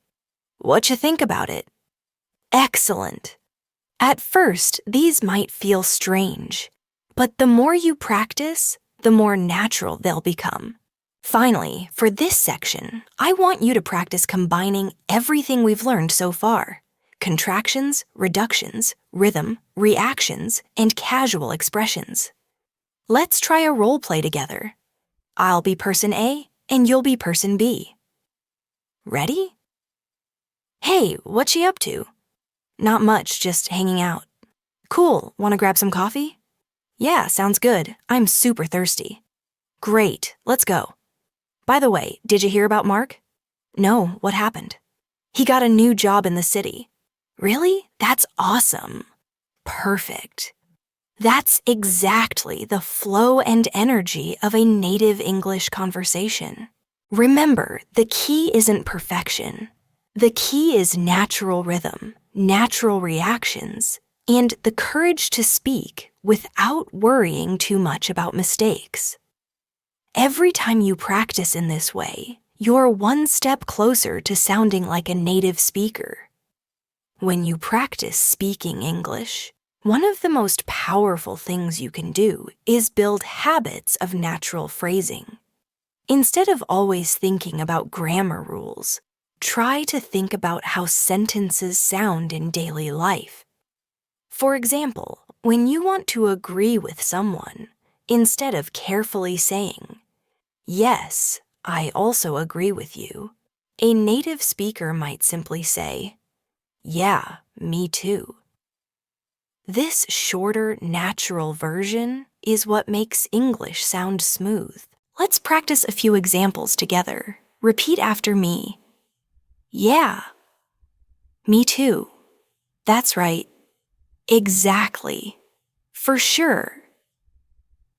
What you think about it? Excellent. At first, these might feel strange, but the more you practice, the more natural they'll become. Finally, for this section, I want you to practice combining everything we've learned so far: contractions, reductions, rhythm, reactions, and casual expressions. Let's try a role play together. I'll be person A, and you'll be person B. Ready? Hey, what you up to? Not much, just hanging out. Cool, want to grab some coffee? Yeah, sounds good. I'm super thirsty. Great, let's go. By the way, did you hear about Mark? No, what happened? He got a new job in the city. Really? That's awesome. Perfect. That's exactly the flow and energy of a native English conversation. Remember, the key isn't perfection. The key is natural rhythm, natural reactions, and the courage to speak without worrying too much about mistakes. Every time you practice in this way, you're one step closer to sounding like a native speaker. When you practice speaking English, one of the most powerful things you can do is build habits of natural phrasing. Instead of always thinking about grammar rules, try to think about how sentences sound in daily life. For example, when you want to agree with someone, instead of carefully saying, "Yes, I also agree with you," a native speaker might simply say, "Yeah, me too." This shorter, natural version is what makes English sound smooth. Let's practice a few examples together. Repeat after me. Yeah. Me too. That's right. Exactly. For sure.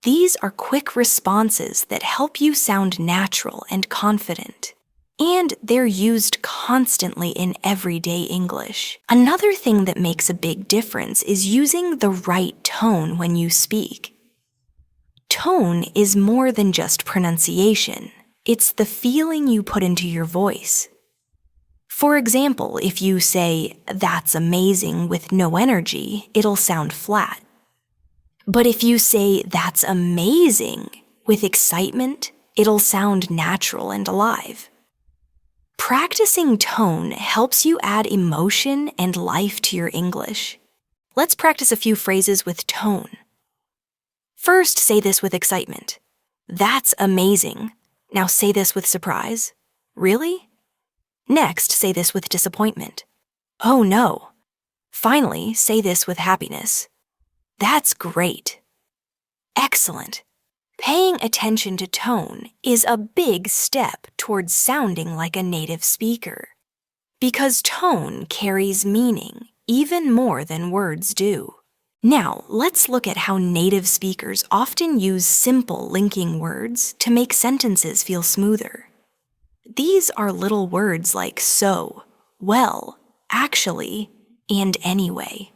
These are quick responses that help you sound natural and confident. And they're used constantly in everyday English. Another thing that makes a big difference is using the right tone when you speak. Tone is more than just pronunciation. It's the feeling you put into your voice. For example, if you say, "That's amazing" with no energy, it'll sound flat. But if you say, "That's amazing" with excitement, it'll sound natural and alive. Practicing tone helps you add emotion and life to your English. Let's practice a few phrases with tone. First, say this with excitement. "That's amazing." Now say this with surprise. "Really?" Next, say this with disappointment. "Oh no." Finally, say this with happiness. "That's great." Excellent. Paying attention to tone is a big step towards sounding like a native speaker. Because tone carries meaning even more than words do. Now, let's look at how native speakers often use simple linking words to make sentences feel smoother. These are little words like so, well, actually, and anyway.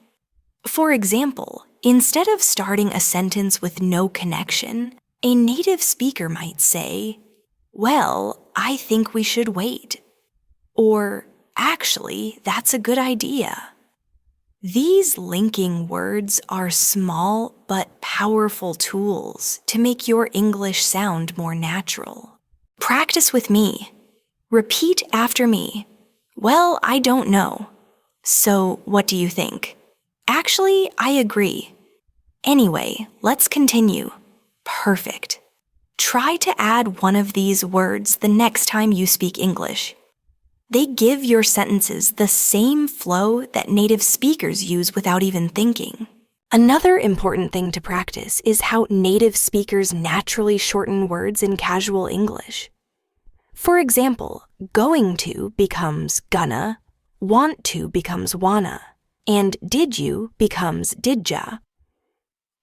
For example, instead of starting a sentence with no connection, a native speaker might say, "Well, I think we should wait." Or, "Actually, that's a good idea." These linking words are small but powerful tools to make your English sound more natural. Practice with me. Repeat after me. Well, I don't know. So, what do you think? Actually, I agree. Anyway, let's continue. Perfect. Try to add one of these words the next time you speak English. They give your sentences the same flow that native speakers use without even thinking. Another important thing to practice is how native speakers naturally shorten words in casual English. For example, going to becomes gonna, want to becomes wanna, and did you becomes didja.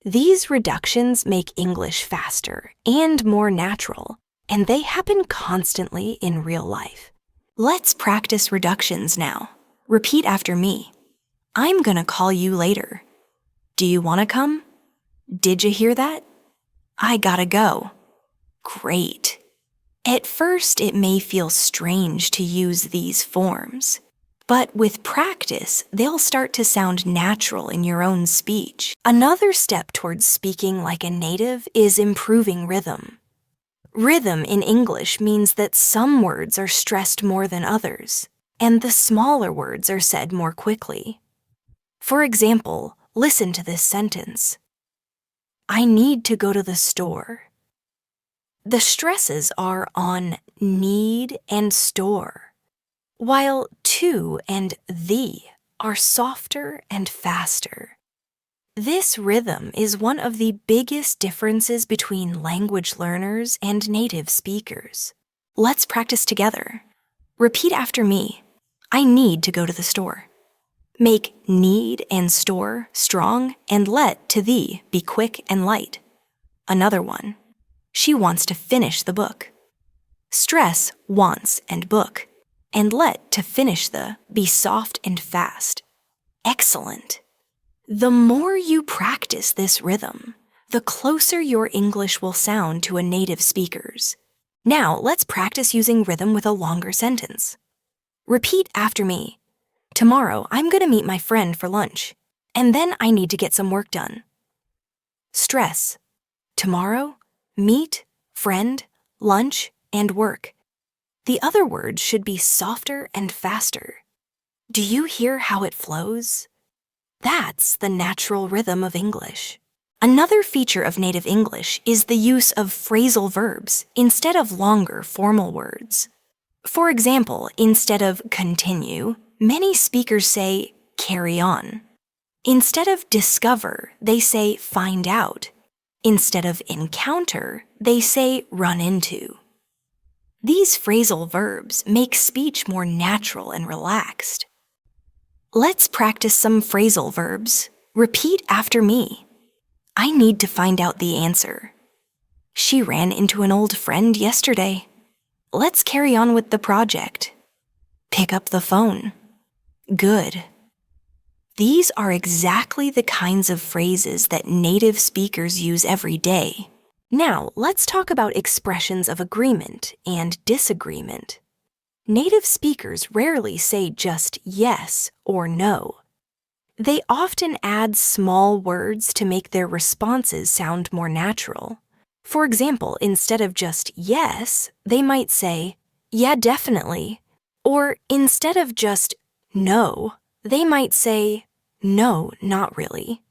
These reductions make English faster and more natural, and they happen constantly in real life. Let's practice reductions now. Repeat after me. I'm gonna call you later. Do you wanna come? Did you hear that? I gotta go. Great. At first, it may feel strange to use these forms, but with practice, they'll start to sound natural in your own speech. Another step towards speaking like a native is improving rhythm. Rhythm in English means that some words are stressed more than others, and the smaller words are said more quickly. For example, listen to this sentence. I need to go to the store. The stresses are on need and store, while to and the are softer and faster. This rhythm is one of the biggest differences between language learners and native speakers. Let's practice together. Repeat after me. I need to go to the store. Make need and store strong and let to thee be quick and light. Another one. She wants to finish the book. Stress wants and book, and let to finish the be soft and fast. Excellent. The more you practice this rhythm, the closer your English will sound to a native speaker's. Now, let's practice using rhythm with a longer sentence. Repeat after me. Tomorrow, I'm going to meet my friend for lunch, and then I need to get some work done. Stress. Tomorrow, meet, friend, lunch, and work. The other words should be softer and faster. Do you hear how it flows? That's the natural rhythm of English. Another feature of native English is the use of phrasal verbs instead of longer formal words. For example, instead of continue, many speakers say carry on. Instead of discover, they say find out. Instead of encounter, they say run into. These phrasal verbs make speech more natural and relaxed. Let's practice some phrasal verbs. Repeat after me. I need to find out the answer. She ran into an old friend yesterday. Let's carry on with the project. Pick up the phone. Good. These are exactly the kinds of phrases that native speakers use every day. Now, let's talk about expressions of agreement and disagreement. Native speakers rarely say just yes or no. They often add small words to make their responses sound more natural. For example, instead of just yes, they might say, yeah, definitely. Or instead of just no, they might say, no, not really.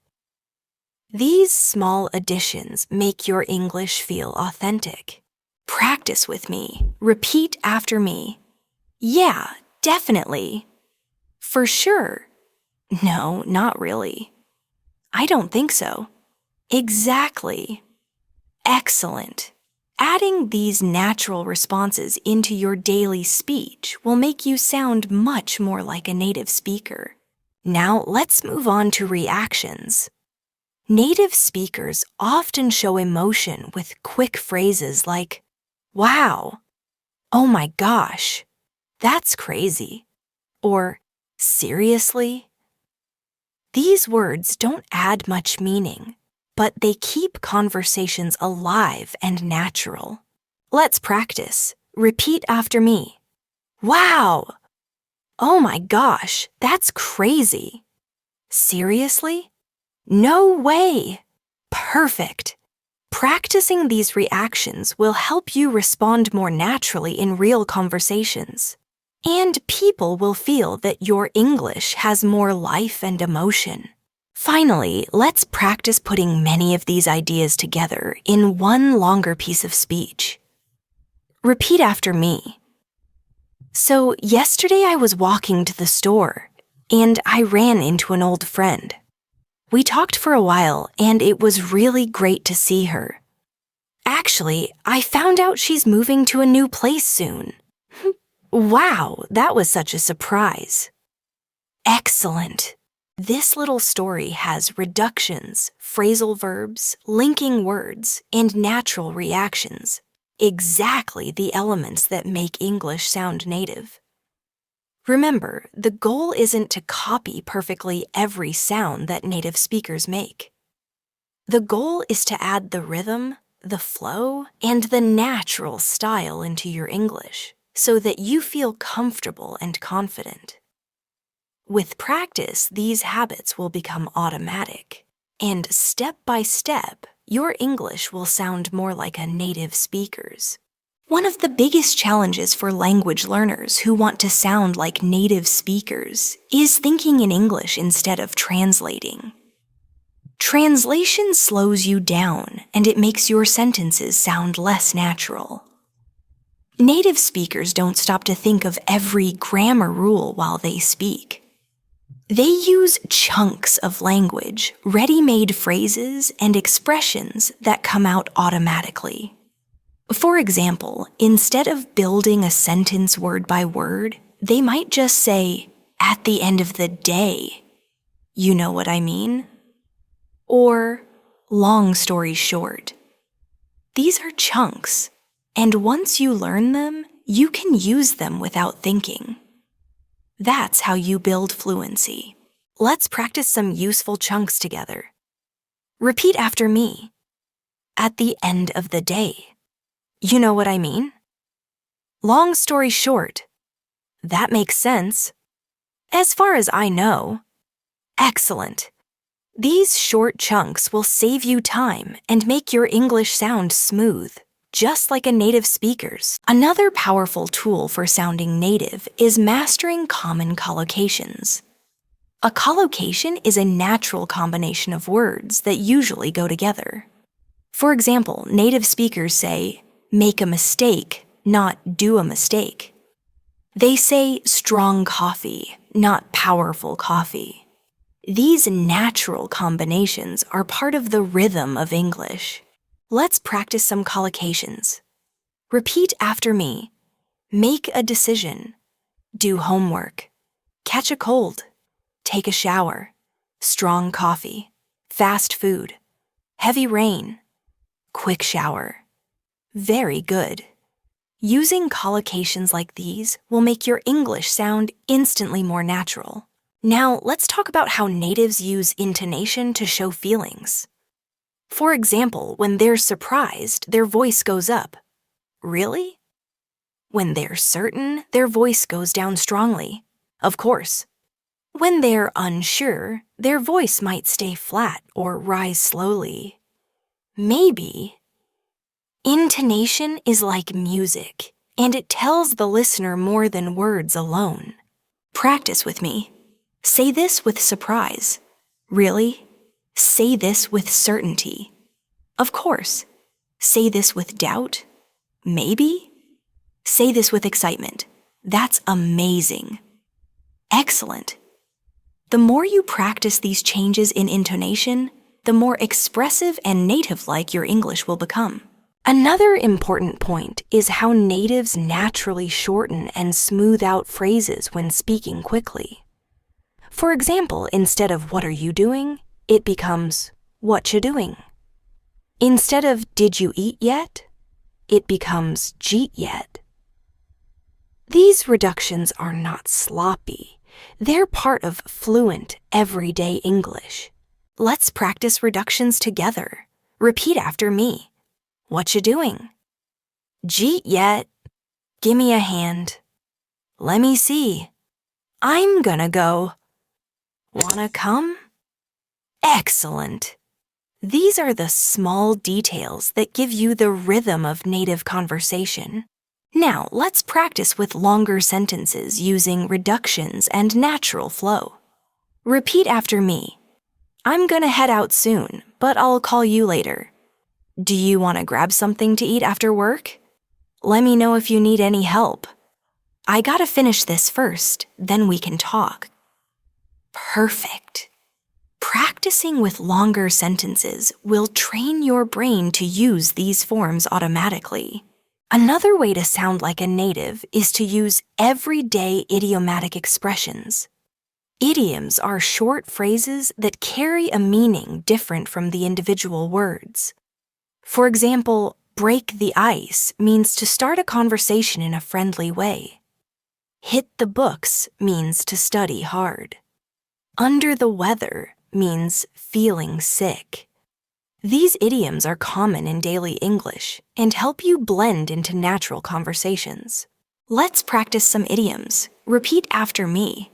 These small additions make your English feel authentic. Practice with me. Repeat after me. Yeah, definitely. For sure. No, not really. I don't think so. Exactly. Excellent. Adding these natural responses into your daily speech will make you sound much more like a native speaker. Now let's move on to reactions. Native speakers often show emotion with quick phrases like, wow, oh my gosh, that's crazy, or seriously. These words don't add much meaning, but they keep conversations alive and natural. Let's practice. Repeat after me. Wow! Oh my gosh, that's crazy. Seriously? No way! Perfect! Practicing these reactions will help you respond more naturally in real conversations. And people will feel that your English has more life and emotion. Finally, let's practice putting many of these ideas together in one longer piece of speech. Repeat after me. So, yesterday I was walking to the store, and I ran into an old friend. We talked for a while, and it was really great to see her. Actually, I found out she's moving to a new place soon. Wow, that was such a surprise. Excellent. This little story has reductions, phrasal verbs, linking words, and natural reactions. Exactly the elements that make English sound native. Remember, the goal isn't to copy perfectly every sound that native speakers make. The goal is to add the rhythm, the flow, and the natural style into your English so that you feel comfortable and confident. With practice, these habits will become automatic, and step by step, your English will sound more like a native speaker's. One of the biggest challenges for language learners who want to sound like native speakers is thinking in English instead of translating. Translation slows you down and it makes your sentences sound less natural. Native speakers don't stop to think of every grammar rule while they speak. They use chunks of language, ready-made phrases, and expressions that come out automatically. For example, instead of building a sentence word by word, they might just say, "at the end of the day." You know what I mean? Or, long story short. These are chunks, and once you learn them, you can use them without thinking. That's how you build fluency. Let's practice some useful chunks together. Repeat after me. At the end of the day. You know what I mean? Long story short. That makes sense. As far as I know. Excellent. These short chunks will save you time and make your English sound smooth, just like a native speaker's. Another powerful tool for sounding native is mastering common collocations. A collocation is a natural combination of words that usually go together. For example, native speakers say, "make a mistake," not "do a mistake." They say strong coffee, not powerful coffee. These natural combinations are part of the rhythm of English. Let's practice some collocations. Repeat after me. Make a decision. Do homework. Catch a cold. Take a shower. Strong coffee. Fast food. Heavy rain. Quick shower. Very good. Using collocations like these will make your English sound instantly more natural. Now, let's talk about how natives use intonation to show feelings. For example, when they're surprised, their voice goes up. Really? When they're certain, their voice goes down strongly. Of course. When they're unsure, their voice might stay flat or rise slowly. Maybe. Intonation is like music, and it tells the listener more than words alone. Practice with me. Say this with surprise. Really? Say this with certainty. Of course. Say this with doubt. Maybe? Say this with excitement. That's amazing. Excellent. The more you practice these changes in intonation, the more expressive and native-like your English will become. Another important point is how natives naturally shorten and smooth out phrases when speaking quickly. For example, instead of "what are you doing?" it becomes "what you doing?" Instead of "did you eat yet?" it becomes "jeet yet?" These reductions are not sloppy. They're part of fluent, everyday English. Let's practice reductions together. Repeat after me. What you doing? Jeet yet? Gimme a hand. Let me see. I'm gonna go. Wanna come? Excellent! These are the small details that give you the rhythm of native conversation. Now, let's practice with longer sentences using reductions and natural flow. Repeat after me. I'm gonna head out soon, but I'll call you later. Do you want to grab something to eat after work? Let me know if you need any help. I gotta finish this first, then we can talk. Perfect. Practicing with longer sentences will train your brain to use these forms automatically. Another way to sound like a native is to use everyday idiomatic expressions. Idioms are short phrases that carry a meaning different from the individual words. For example, break the ice means to start a conversation in a friendly way. Hit the books means to study hard. Under the weather means feeling sick. These idioms are common in daily English and help you blend into natural conversations. Let's practice some idioms. Repeat after me.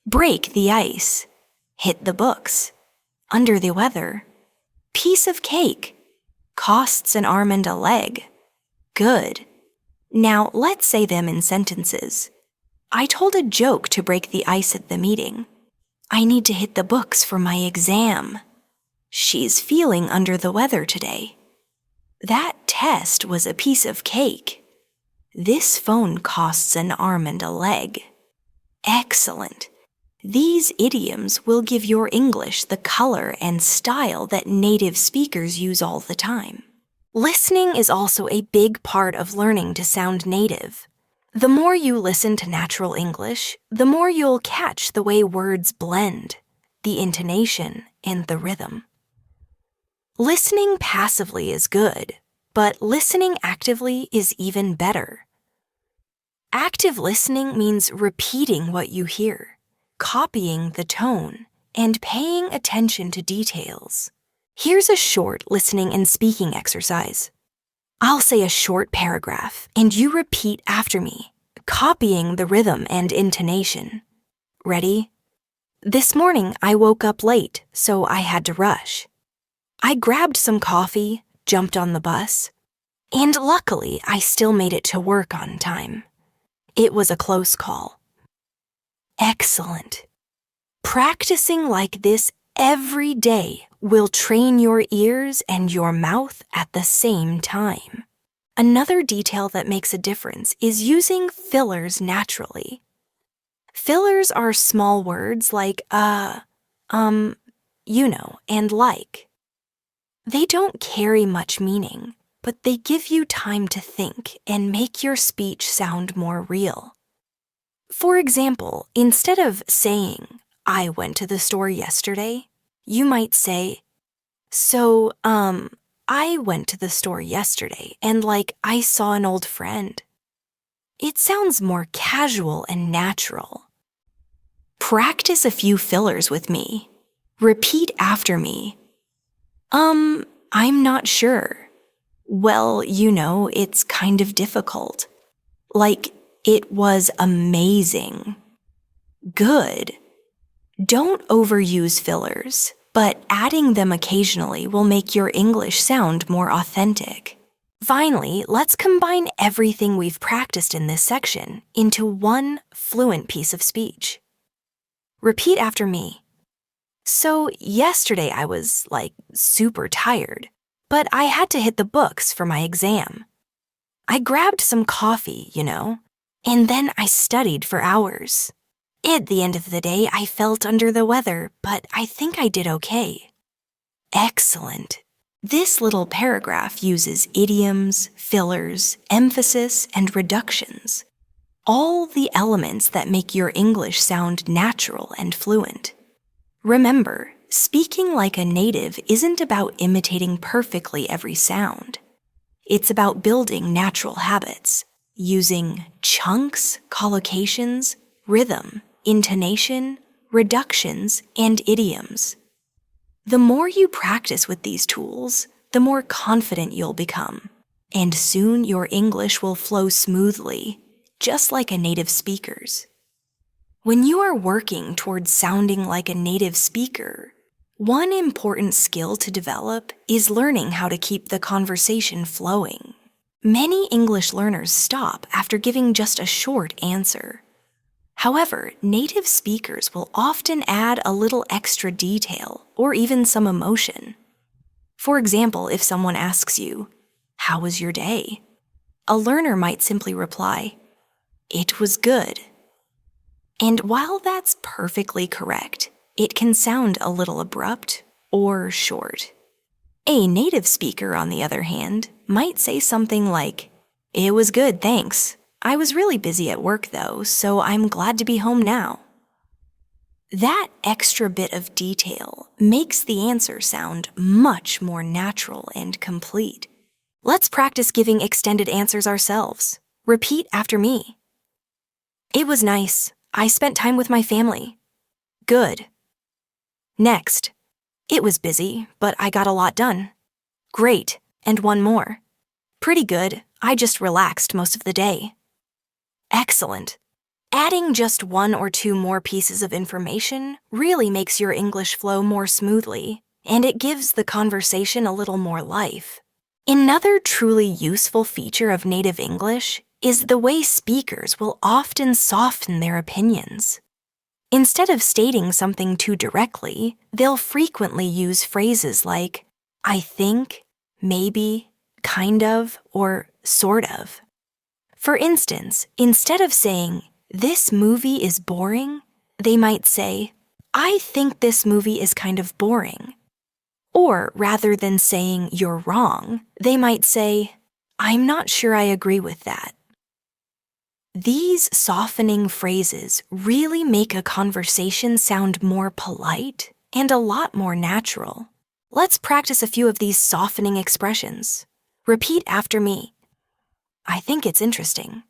Break the ice. Hit the books. Under the weather. Piece of cake. Costs an arm and a leg. Good. Now let's say them in sentences. I told a joke to break the ice at the meeting. I need to hit the books for my exam. She's feeling under the weather today. That test was a piece of cake. This phone costs an arm and a leg. Excellent. These idioms will give your English the color and style that native speakers use all the time. Listening is also a big part of learning to sound native. The more you listen to natural English, the more you'll catch the way words blend, the intonation, and the rhythm. Listening passively is good, but listening actively is even better. Active listening means repeating what you hear, copying the tone, and paying attention to details. Here's a short listening and speaking exercise. I'll say a short paragraph, and you repeat after me, copying the rhythm and intonation. Ready? This morning I woke up late, so I had to rush. I grabbed some coffee, jumped on the bus, and luckily I still made it to work on time. It was a close call. Excellent. Practicing like this every day will train your ears and your mouth at the same time. Another detail that makes a difference is using fillers naturally. Fillers are small words like and like. They don't carry much meaning, but they give you time to think and make your speech sound more real. For example, instead of saying, I went to the store yesterday, you might say, I went to the store yesterday and I saw an old friend. It sounds more casual and natural. Practice a few fillers with me. Repeat after me. I'm not sure. Well, it's kind of difficult. It was amazing. Good. Don't overuse fillers, but adding them occasionally will make your English sound more authentic. Finally, let's combine everything we've practiced in this section into one fluent piece of speech. Repeat after me. So yesterday I was, super tired, but I had to hit the books for my exam. I grabbed some coffee, and then I studied for hours. At the end of the day, I felt under the weather, but I think I did okay. Excellent. This little paragraph uses idioms, fillers, emphasis, and reductions. All the elements that make your English sound natural and fluent. Remember, speaking like a native isn't about imitating perfectly every sound. It's about building natural habits, using chunks, collocations, rhythm, intonation, reductions, and idioms. The more you practice with these tools, the more confident you'll become, and soon your English will flow smoothly, just like a native speaker's. When you are working towards sounding like a native speaker, one important skill to develop is learning how to keep the conversation flowing. Many English learners stop after giving just a short answer. However, native speakers will often add a little extra detail or even some emotion. For example, if someone asks you, "How was your day?" a learner might simply reply, "It was good." And while that's perfectly correct, it can sound a little abrupt or short. A native speaker, on the other hand, might say something like, "It was good, thanks. I was really busy at work though, so I'm glad to be home now." That extra bit of detail makes the answer sound much more natural and complete. Let's practice giving extended answers ourselves. Repeat after me. It was nice. I spent time with my family. Good. Next. It was busy, but I got a lot done. Great. And one more. Pretty good. I just relaxed most of the day. Excellent. Adding just one or two more pieces of information really makes your English flow more smoothly, and it gives the conversation a little more life. Another truly useful feature of native English is the way speakers will often soften their opinions. Instead of stating something too directly, they'll frequently use phrases like, "I think," "maybe," "kind of," or "sort of." For instance, instead of saying, "This movie is boring," they might say, "I think this movie is kind of boring." Or rather than saying, "You're wrong," they might say, "I'm not sure I agree with that." These softening phrases really make a conversation sound more polite and a lot more natural. Let's practice a few of these softening expressions. Repeat after me. I think it's interesting.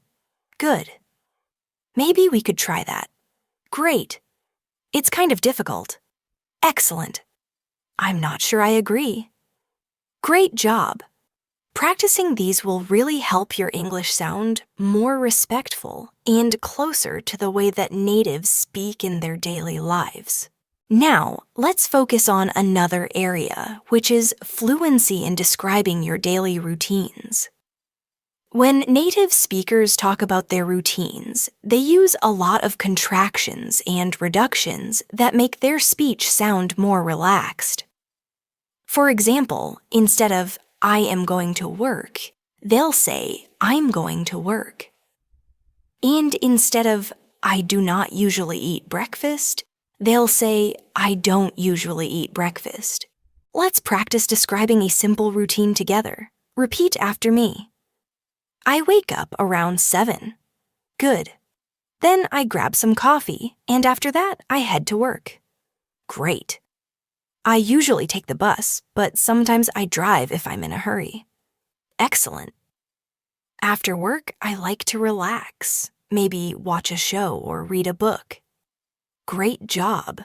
Good. Maybe we could try that. Great. It's kind of difficult. Excellent. I'm not sure I agree. Great job. Practicing these will really help your English sound more respectful and closer to the way that natives speak in their daily lives. Now, let's focus on another area, which is fluency in describing your daily routines. When native speakers talk about their routines, they use a lot of contractions and reductions that make their speech sound more relaxed. For example, instead of "I am going to work," they'll say, "I'm going to work." And instead of "I do not usually eat breakfast," they'll say, "I don't usually eat breakfast." Let's practice describing a simple routine together. Repeat after me. I wake up around 7. Good. Then I grab some coffee, and after that, I head to work. Great. I usually take the bus, but sometimes I drive if I'm in a hurry. Excellent. After work, I like to relax, maybe watch a show or read a book. Great job.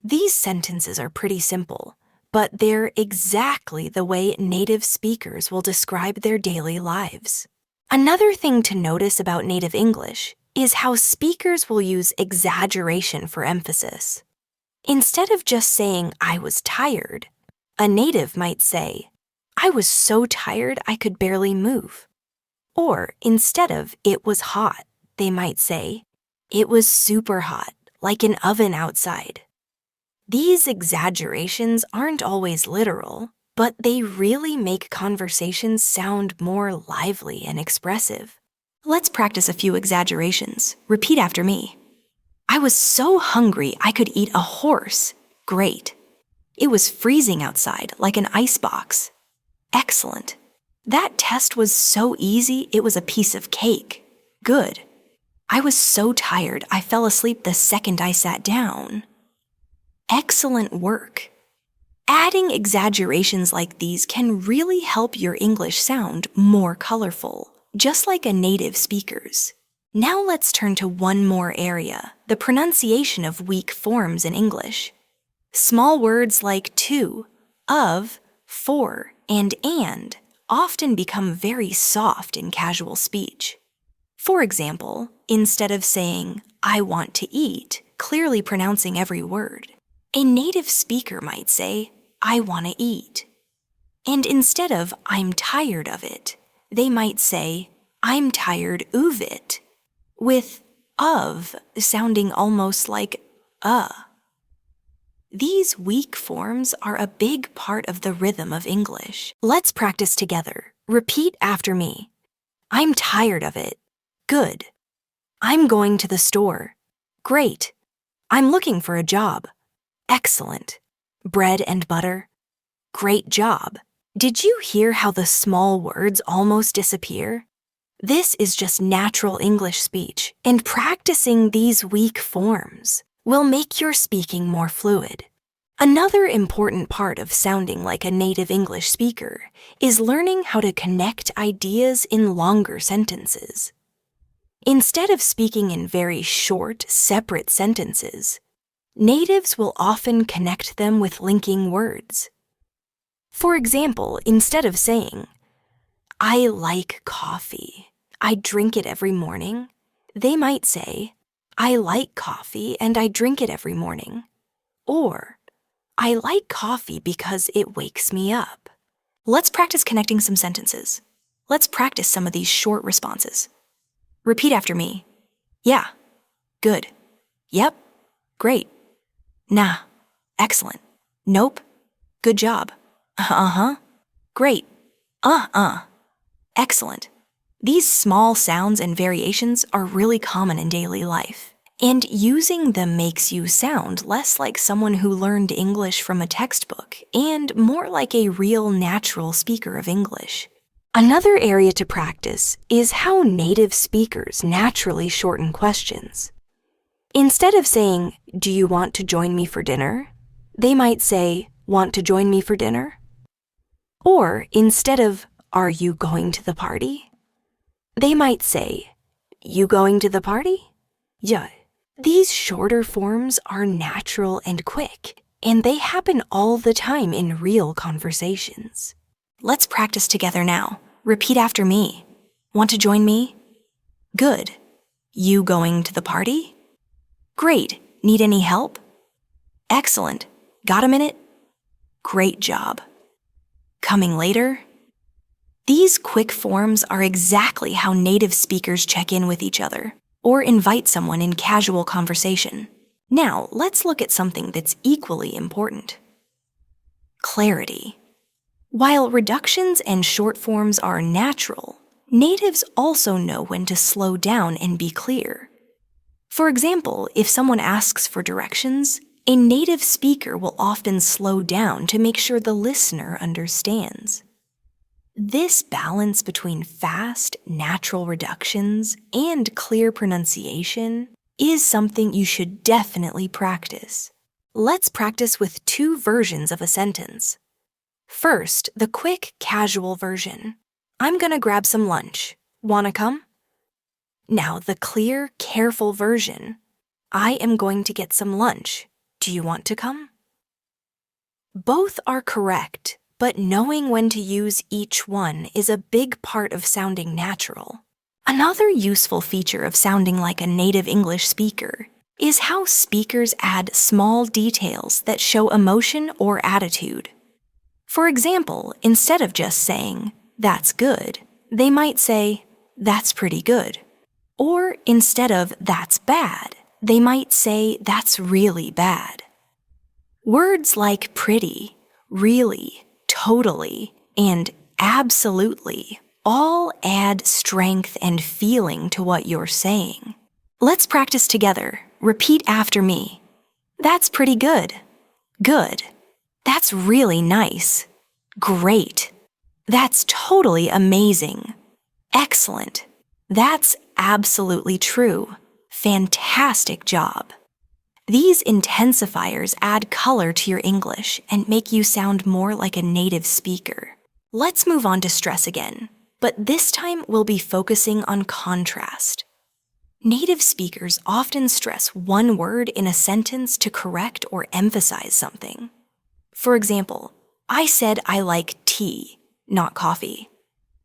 These sentences are pretty simple, but they're exactly the way native speakers will describe their daily lives. Another thing to notice about native English is how speakers will use exaggeration for emphasis. Instead of just saying, "I was tired," a native might say, "I was so tired I could barely move." Or instead of "it was hot," they might say, "It was super hot, like an oven outside." These exaggerations aren't always literal, but they really make conversations sound more lively and expressive. Let's practice a few exaggerations. Repeat after me. I was so hungry I could eat a horse. Great. It was freezing outside like an icebox. Excellent. That test was so easy it was a piece of cake. Good. I was so tired I fell asleep the second I sat down. Excellent work. Adding exaggerations like these can really help your English sound more colorful, just like a native speaker's. Now let's turn to one more area, the pronunciation of weak forms in English. Small words like to, of, for, and often become very soft in casual speech. For example, instead of saying, I want to eat, clearly pronouncing every word. A native speaker might say, I want to eat. And instead of I'm tired of it, they might say, I'm tired of it, with of sounding almost like These weak forms are a big part of the rhythm of English. Let's practice together. Repeat after me. I'm tired of it. Good. I'm going to the store. Great. I'm looking for a job. Excellent. Bread and butter. Great job. Did you hear how the small words almost disappear? This is just natural English speech, and practicing these weak forms will make your speaking more fluid. Another important part of sounding like a native English speaker is learning how to connect ideas in longer sentences. Instead of speaking in very short, separate sentences, natives will often connect them with linking words. For example, instead of saying, I like coffee, I drink it every morning, they might say, I like coffee and I drink it every morning. Or, I like coffee because it wakes me up. Let's practice connecting some sentences. Let's practice some of these short responses. Repeat after me. Yeah. Good. Yep. Great. Nah. Excellent. Nope. Good job. Uh-huh. Great. Excellent. These small sounds and variations are really common in daily life, and using them makes you sound less like someone who learned English from a textbook and more like a real natural speaker of English. Another area to practice is how native speakers naturally shorten questions. Instead of saying, do you want to join me for dinner? They might say, want to join me for dinner? Or instead of, are you going to the party? They might say, you going to the party? Yeah. These shorter forms are natural and quick, and they happen all the time in real conversations. Let's practice together now. Repeat after me. Want to join me? Good. You going to the party? Great. Need any help? Excellent. Got a minute? Great job. Coming later? These quick forms are exactly how native speakers check in with each other or invite someone in casual conversation. Now, let's look at something that's equally important. Clarity. While reductions and short forms are natural, natives also know when to slow down and be clear. For example, if someone asks for directions, a native speaker will often slow down to make sure the listener understands. This balance between fast, natural reductions and clear pronunciation is something you should definitely practice. Let's practice with two versions of a sentence. First, the quick, casual version. I'm gonna grab some lunch. Wanna come? Now, the clear, careful version. I am going to get some lunch. Do you want to come? Both are correct, but knowing when to use each one is a big part of sounding natural. Another useful feature of sounding like a native English speaker is how speakers add small details that show emotion or attitude. For example, instead of just saying, that's good, they might say, that's pretty good. Or instead of that's bad, they might say that's really bad. Words like pretty, really, totally, and absolutely all add strength and feeling to what you're saying. Let's practice together. Repeat after me. That's pretty good. Good. That's really nice. Great. That's totally amazing. Excellent. That's absolutely true. Fantastic job. These intensifiers add color to your English and make you sound more like a native speaker. Let's move on to stress again, but this time we'll be focusing on contrast. Native speakers often stress one word in a sentence to correct or emphasize something. For example, I said I like tea, not coffee.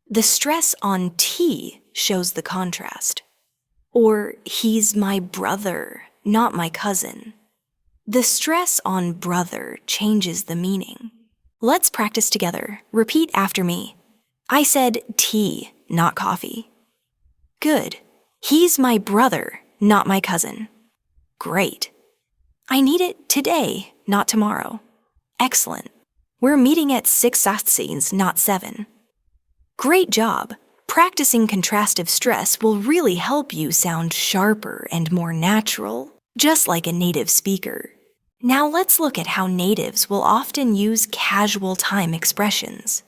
The stress on tea shows the contrast. Or he's my brother, not my cousin. The stress on brother changes the meaning. Let's practice together. Repeat after me. I said tea, not coffee. Good. He's my brother, not my cousin. Great. I need it today, not tomorrow. Excellent. We're meeting at 6 not 7. Great job. Practicing contrastive stress will really help you sound sharper and more natural, just like a native speaker. Now let's look at how natives will often use casual time expressions.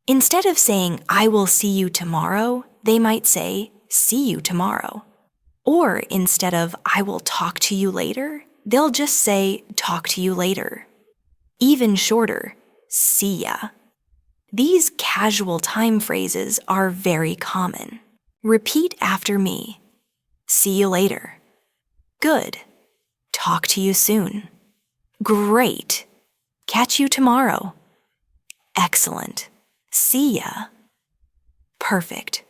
Instead of saying, I will see you tomorrow, they might say, see you tomorrow. Or instead of, I will talk to you later, they'll just say, talk to you later. Even shorter, see ya. These casual time phrases are very common. Repeat after me. See you later. Good. Talk to you soon. Great. Catch you tomorrow. Excellent. See ya. Perfect.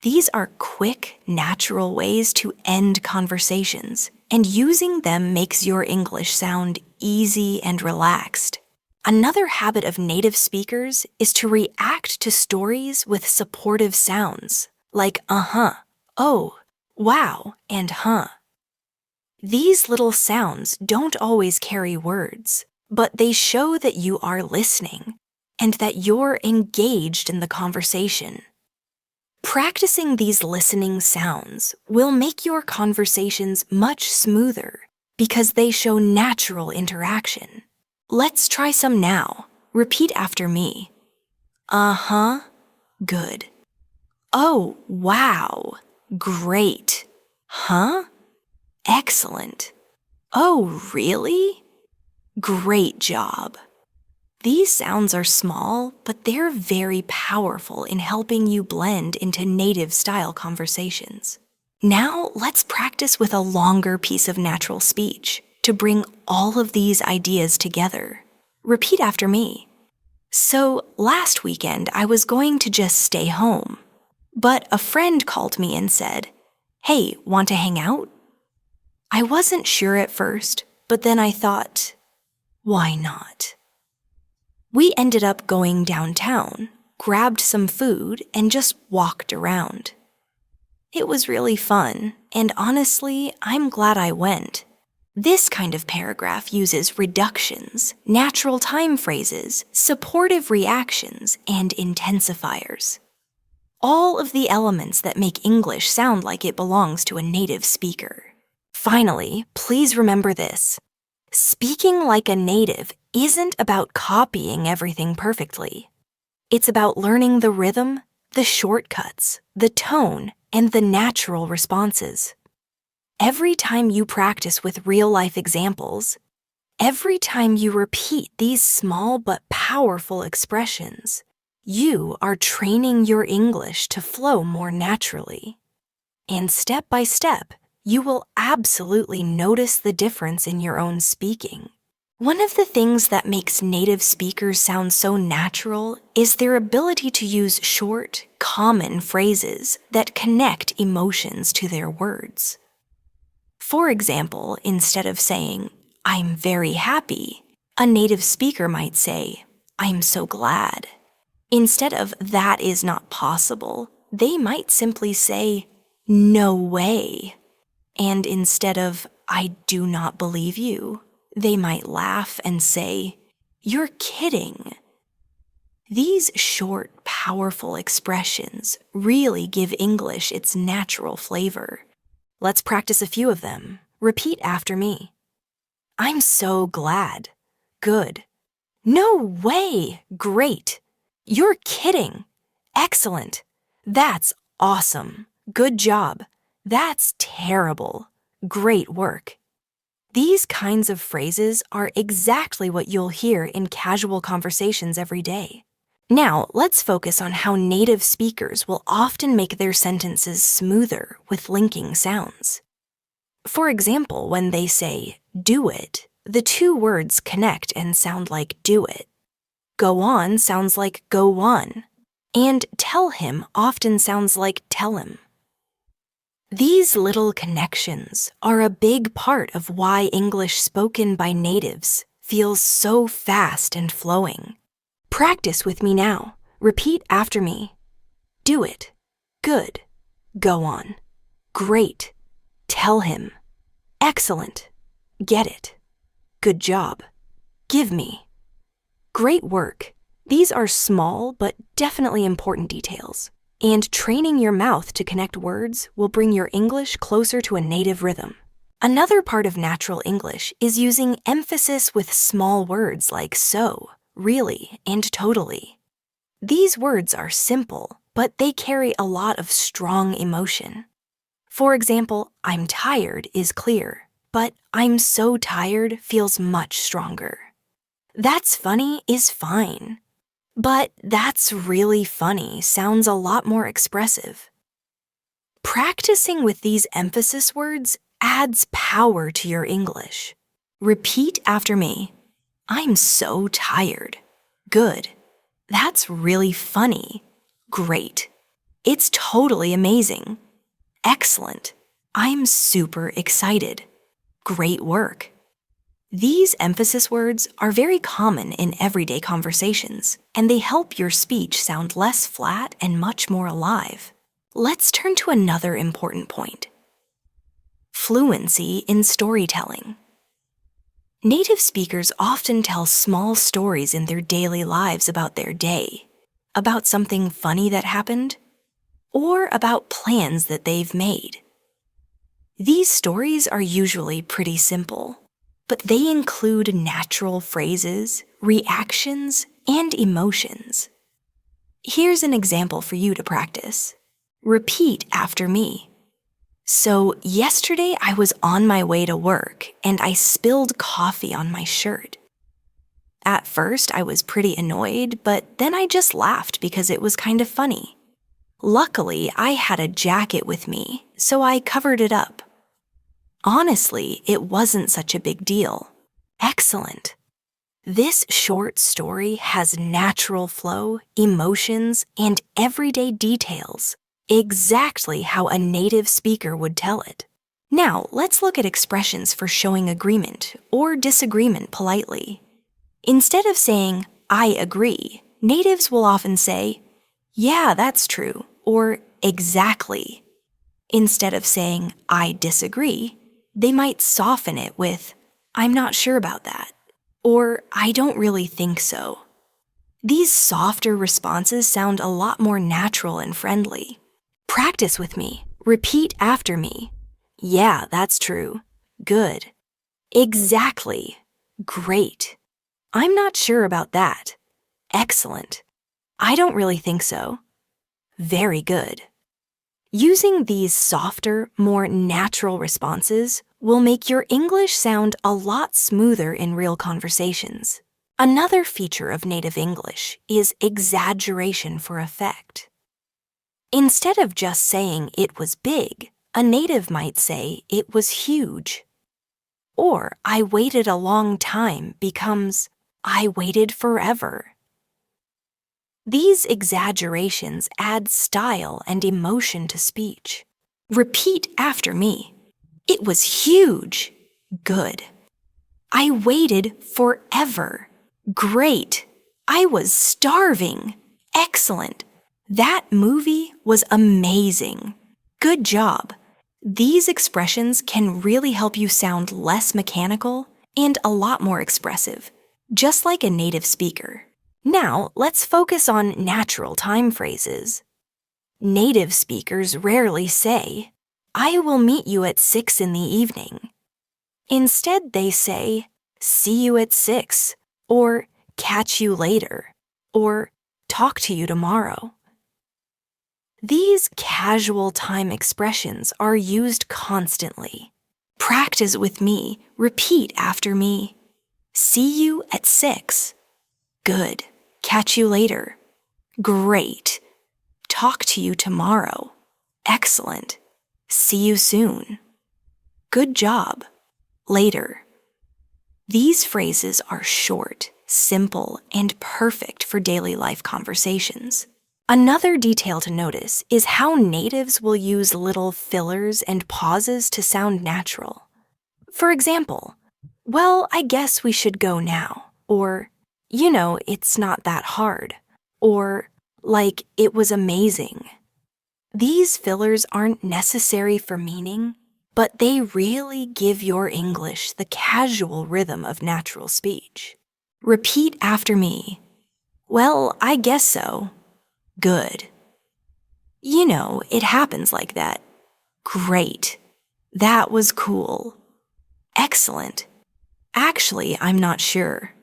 These are quick, natural ways to end conversations, and using them makes your English sound easy and relaxed. Another habit of native speakers is to react to stories with supportive sounds, like uh-huh, oh, wow, and huh. These little sounds don't always carry words, but they show that you are listening and that you're engaged in the conversation. Practicing these listening sounds will make your conversations much smoother because they show natural interaction. Let's try some now. Repeat after me. Uh-huh. Good. Oh, wow. Great. Huh? Excellent. Oh, really? Great job. These sounds are small, but they're very powerful in helping you blend into native-style conversations. Now, let's practice with a longer piece of natural speech to bring all of these ideas together. Repeat after me. So, last weekend, I was going to just stay home. But a friend called me and said, "Hey, want to hang out?" I wasn't sure at first, but then I thought, why not? We ended up going downtown, grabbed some food, and just walked around. It was really fun, and honestly, I'm glad I went. This kind of paragraph uses reductions, natural time phrases, supportive reactions, and intensifiers. All of the elements that make English sound like it belongs to a native speaker. Finally, please remember this. Speaking like a native isn't about copying everything perfectly. It's about learning the rhythm, the shortcuts, the tone, and the natural responses. Every time you practice with real-life examples, every time you repeat these small but powerful expressions, you are training your English to flow more naturally. And step by step, you will absolutely notice the difference in your own speaking. One of the things that makes native speakers sound so natural is their ability to use short, common phrases that connect emotions to their words. For example, instead of saying, "I'm very happy," a native speaker might say, "I'm so glad." Instead of "that is not possible," they might simply say, "No way." And instead of "I do not believe you," they might laugh and say, "You're kidding." These short, powerful expressions really give English its natural flavor. Let's practice a few of them. Repeat after me. I'm so glad. Good. No way. Great. You're kidding. Excellent. That's awesome. Good job. That's terrible. Great work. These kinds of phrases are exactly what you'll hear in casual conversations every day. Now, let's focus on how native speakers will often make their sentences smoother with linking sounds. For example, when they say, "do it," the two words connect and sound like "do it." "Go on" sounds like "go on." And "tell him" often sounds like "tell him." These little connections are a big part of why English spoken by natives feels so fast and flowing. Practice with me now. Repeat after me. Do it. Good. Go on. Great. Tell him. Excellent. Get it. Good job. Give me. Great work. These are small but definitely important details. And training your mouth to connect words will bring your English closer to a native rhythm. Another part of natural English is using emphasis with small words like so, really, and totally. These words are simple, but they carry a lot of strong emotion. For example, I'm tired is clear, but I'm so tired feels much stronger. That's funny is fine. But that's really funny sounds a lot more expressive. Practicing with these emphasis words adds power to your English. Repeat after me. I'm so tired. Good. That's really funny. Great. It's totally amazing. Excellent. I'm super excited. Great work. These emphasis words are very common in everyday conversations, and they help your speech sound less flat and much more alive. Let's turn to another important point. Fluency in storytelling. Native speakers often tell small stories in their daily lives about their day, about something funny that happened, or about plans that they've made. These stories are usually pretty simple, but they include natural phrases, reactions, and emotions. Here's an example for you to practice. Repeat after me. So, yesterday I was on my way to work and I spilled coffee on my shirt. At first I was pretty annoyed, but then I just laughed because it was kind of funny. Luckily, I had a jacket with me, so I covered it up. Honestly, it wasn't such a big deal. Excellent. This short story has natural flow, emotions, and everyday details, exactly how a native speaker would tell it. Now, let's look at expressions for showing agreement or disagreement politely. Instead of saying, I agree, natives will often say, yeah, that's true, or exactly. Instead of saying, I disagree, they might soften it with, I'm not sure about that, or I don't really think so. These softer responses sound a lot more natural and friendly. Practice with me. Repeat after me. Yeah, that's true. Good. Exactly. Great. I'm not sure about that. Excellent. I don't really think so. Very good. Using these softer, more natural responses will make your English sound a lot smoother in real conversations. Another feature of native English is exaggeration for effect. Instead of just saying it was big, a native might say it was huge. Or I waited a long time becomes I waited forever. These exaggerations add style and emotion to speech. Repeat after me. It was huge. Good. I waited forever. Great. I was starving. Excellent. That movie was amazing. Good job. These expressions can really help you sound less mechanical and a lot more expressive, just like a native speaker. Now, let's focus on natural time phrases. Native speakers rarely say, I will meet you at 6 in the evening. Instead, they say, see you at 6, or catch you later, or talk to you tomorrow. These casual time expressions are used constantly. Practice with me. Repeat after me. See you at 6. Good. Catch you later. Great. Talk to you tomorrow. Excellent. See you soon. Good job. Later. These phrases are short, simple, and perfect for daily life conversations. Another detail to notice is how natives will use little fillers and pauses to sound natural. For example, well, I guess we should go now, or, it's not that hard, or, like, it was amazing. These fillers aren't necessary for meaning, but they really give your English the casual rhythm of natural speech. Repeat after me. Well, I guess so. Good. It happens like that. Great. That was cool. Excellent. Actually, I'm not sure.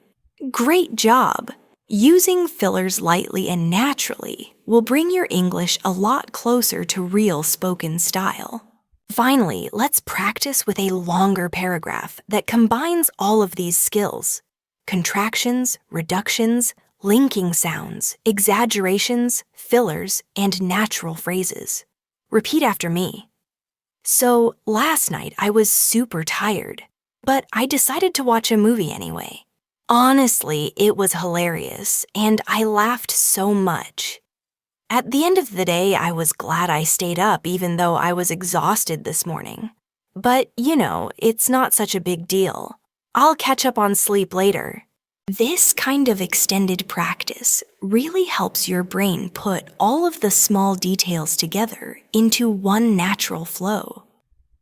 Great job. Using fillers lightly and naturally will bring your English a lot closer to real spoken style. Finally, let's practice with a longer paragraph that combines all of these skills: contractions, reductions, linking sounds, exaggerations, fillers, and natural phrases. Repeat after me. So, last night I was super tired, but I decided to watch a movie anyway. Honestly, it was hilarious, and I laughed so much. At the end of the day, I was glad I stayed up even though I was exhausted this morning. But, it's not such a big deal. I'll catch up on sleep later. This kind of extended practice really helps your brain put all of the small details together into one natural flow.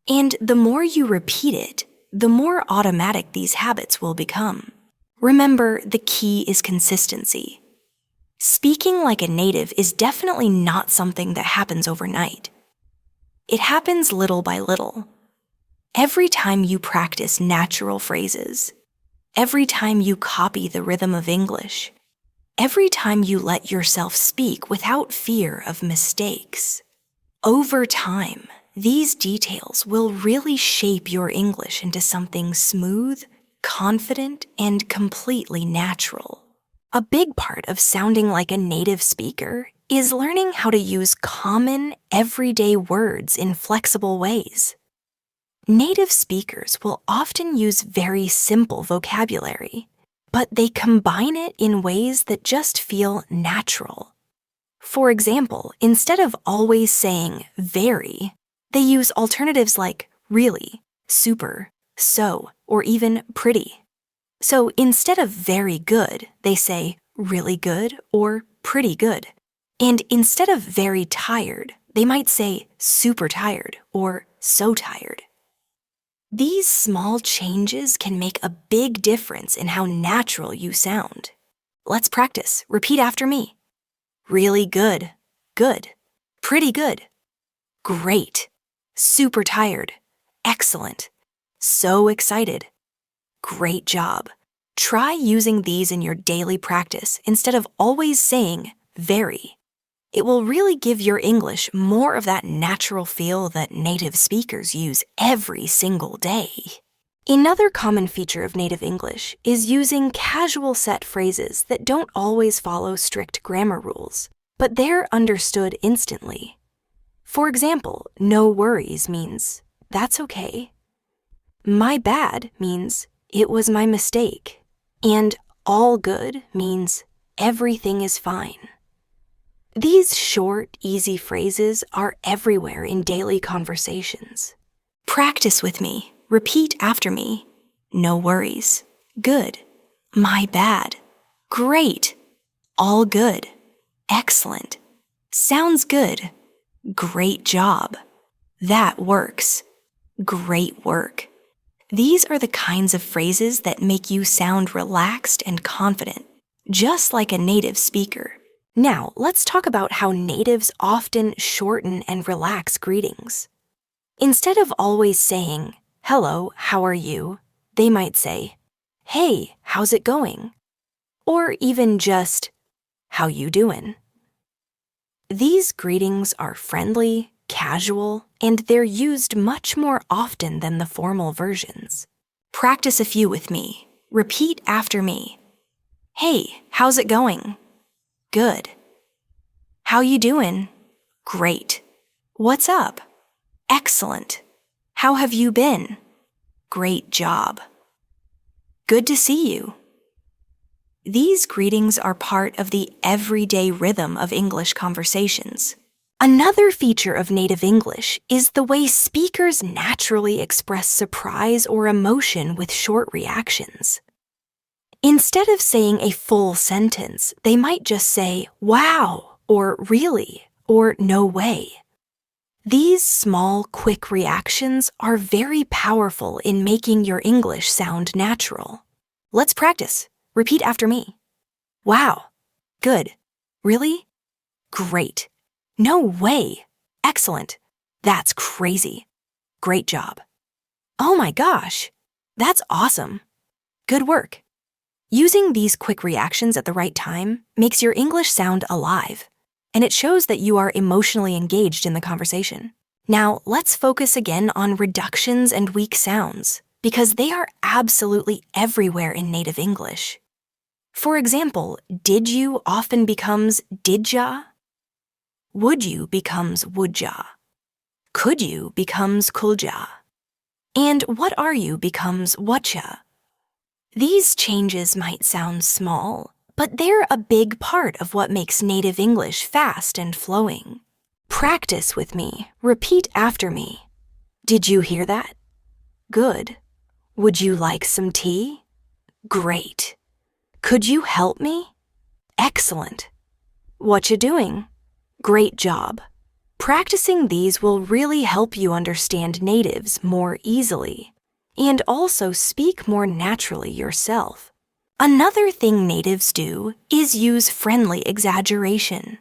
And the more you repeat it, the more automatic these habits will become. Remember, the key is consistency. Speaking like a native is definitely not something that happens overnight. It happens little by little. Every time you practice natural phrases, every time you copy the rhythm of English, every time you let yourself speak without fear of mistakes, over time, these details will really shape your English into something smooth, confident, and completely natural. A big part of sounding like a native speaker is learning how to use common, everyday words in flexible ways. Native speakers will often use very simple vocabulary, but they combine it in ways that just feel natural. For example, instead of always saying very, they use alternatives like really, super, so, or even pretty. So instead of very good, they say really good or pretty good. And instead of very tired, they might say super tired or so tired. These small changes can make a big difference in how natural you sound. Let's practice. Repeat after me. Really good. Good. Pretty good. Great. Super tired. Excellent. So excited. Great job. Try using these in your daily practice instead of always saying very. It will really give your English more of that natural feel that native speakers use every single day. Another common feature of native English is using casual set phrases that don't always follow strict grammar rules, but they're understood instantly. For example, no worries means, that's okay. My bad means, it was my mistake. And all good means, everything is fine. These short, easy phrases are everywhere in daily conversations. Practice with me. Repeat after me. No worries. Good. My bad. Great. All good. Excellent. Sounds good. Great job. That works. Great work. These are the kinds of phrases that make you sound relaxed and confident, just like a native speaker. Now, let's talk about how natives often shorten and relax greetings. Instead of always saying, hello, how are you? They might say, hey, how's it going? Or even just, how you doing? These greetings are friendly, casual, and they're used much more often than the formal versions. Practice a few with me. Repeat after me. Hey, how's it going? Good. How you doing? Great. What's up? Excellent. How have you been? Great job. Good to see you. These greetings are part of the everyday rhythm of English conversations. Another feature of native English is the way speakers naturally express surprise or emotion with short reactions. Instead of saying a full sentence, they might just say, "Wow," or "Really," or "No way." These small, quick reactions are very powerful in making your English sound natural. Let's practice. Repeat after me. Wow. Good. Really? Great. No way. Excellent. That's crazy. Great job. Oh my gosh. That's awesome. Good work. Using these quick reactions at the right time makes your English sound alive, and it shows that you are emotionally engaged in the conversation. Now, let's focus again on reductions and weak sounds, because they are absolutely everywhere in native English. For example, did you often becomes didja? Would you becomes woodja. Could you becomes coulja. And what are you becomes whatcha. These changes might sound small, but they're a big part of what makes native English fast and flowing. Practice with me. Repeat after me. Did you hear that? Good. Would you like some tea? Great. Could you help me? Excellent. What you doing? Great job. Practicing these will really help you understand natives more easily and also speak more naturally yourself. Another thing natives do is use friendly exaggeration.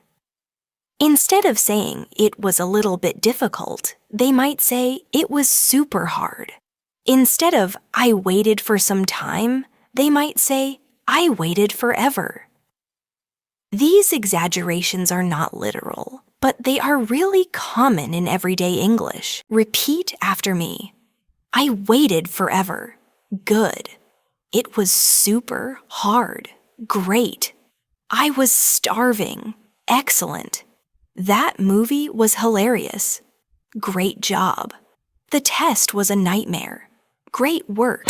Instead of saying it was a little bit difficult, they might say it was super hard. Instead of I waited for some time, they might say I waited forever. These exaggerations are not literal, but they are really common in everyday English. Repeat after me. I waited forever. Good. It was super hard. Great. I was starving. Excellent. That movie was hilarious. Great job. The test was a nightmare. Great work.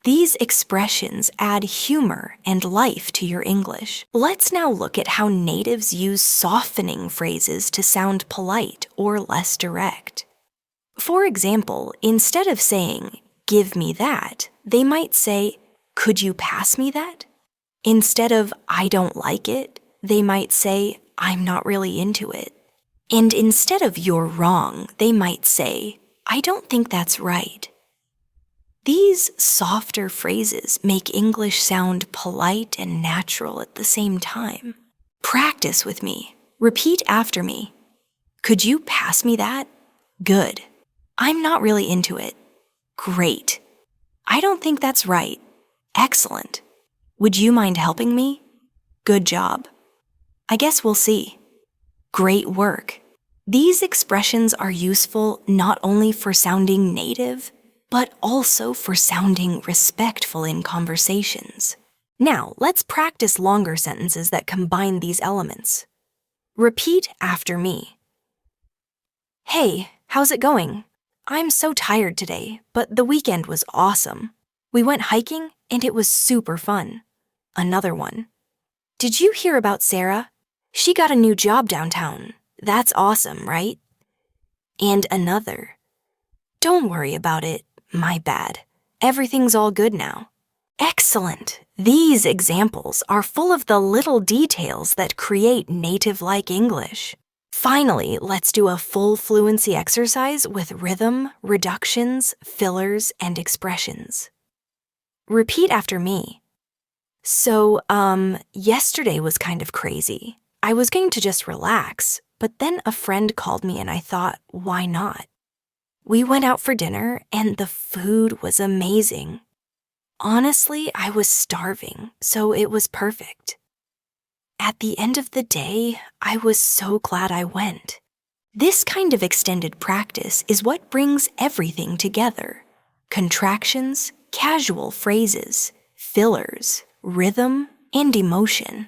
These expressions add humor and life to your English. Let's now look at how natives use softening phrases to sound polite or less direct. For example, instead of saying, "Give me that," they might say, "Could you pass me that?" Instead of "I don't like it," they might say, "I'm not really into it." And instead of "You're wrong," they might say, "I don't think that's right." These softer phrases make English sound polite and natural at the same time. Practice with me. Repeat after me. Could you pass me that? Good. I'm not really into it. Great. I don't think that's right. Excellent. Would you mind helping me? Good job. I guess we'll see. Great work. These expressions are useful not only for sounding native, but also for sounding respectful in conversations. Now, let's practice longer sentences that combine these elements. Repeat after me. Hey, how's it going? I'm so tired today, but the weekend was awesome. We went hiking and it was super fun. Another one. Did you hear about Sarah? She got a new job downtown. That's awesome, right? And another. Don't worry about it. My bad. Everything's all good now. Excellent. These examples are full of the little details that create native-like English. Finally, let's do a full fluency exercise with rhythm, reductions, fillers, and expressions. Repeat after me. So, yesterday was kind of crazy. I was going to just relax, but then a friend called me and I thought, why not? We went out for dinner and the food was amazing. Honestly, I was starving, so it was perfect. At the end of the day, I was so glad I went. This kind of extended practice is what brings everything together. Contractions, casual phrases, fillers, rhythm, and emotion.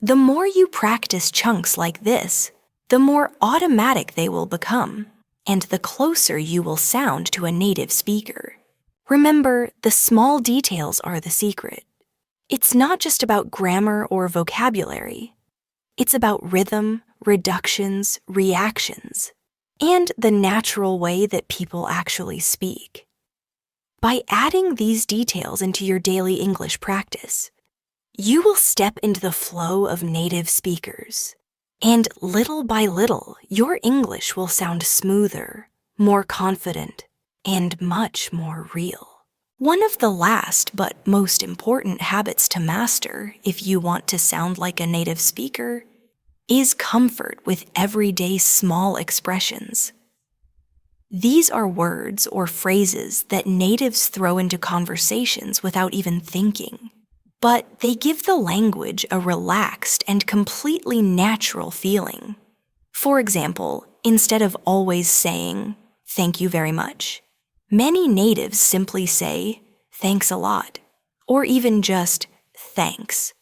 The more you practice chunks like this, the more automatic they will become, and the closer you will sound to a native speaker. Remember, the small details are the secret. It's not just about grammar or vocabulary. It's about rhythm, reductions, reactions, and the natural way that people actually speak. By adding these details into your daily English practice, you will step into the flow of native speakers. And little by little, your English will sound smoother, more confident, and much more real. One of the last but most important habits to master if you want to sound like a native speaker is comfort with everyday small expressions. These are words or phrases that natives throw into conversations without even thinking, but they give the language a relaxed and completely natural feeling. For example, instead of always saying, "Thank you very much," many natives simply say, "Thanks a lot," or even just, "Thanks."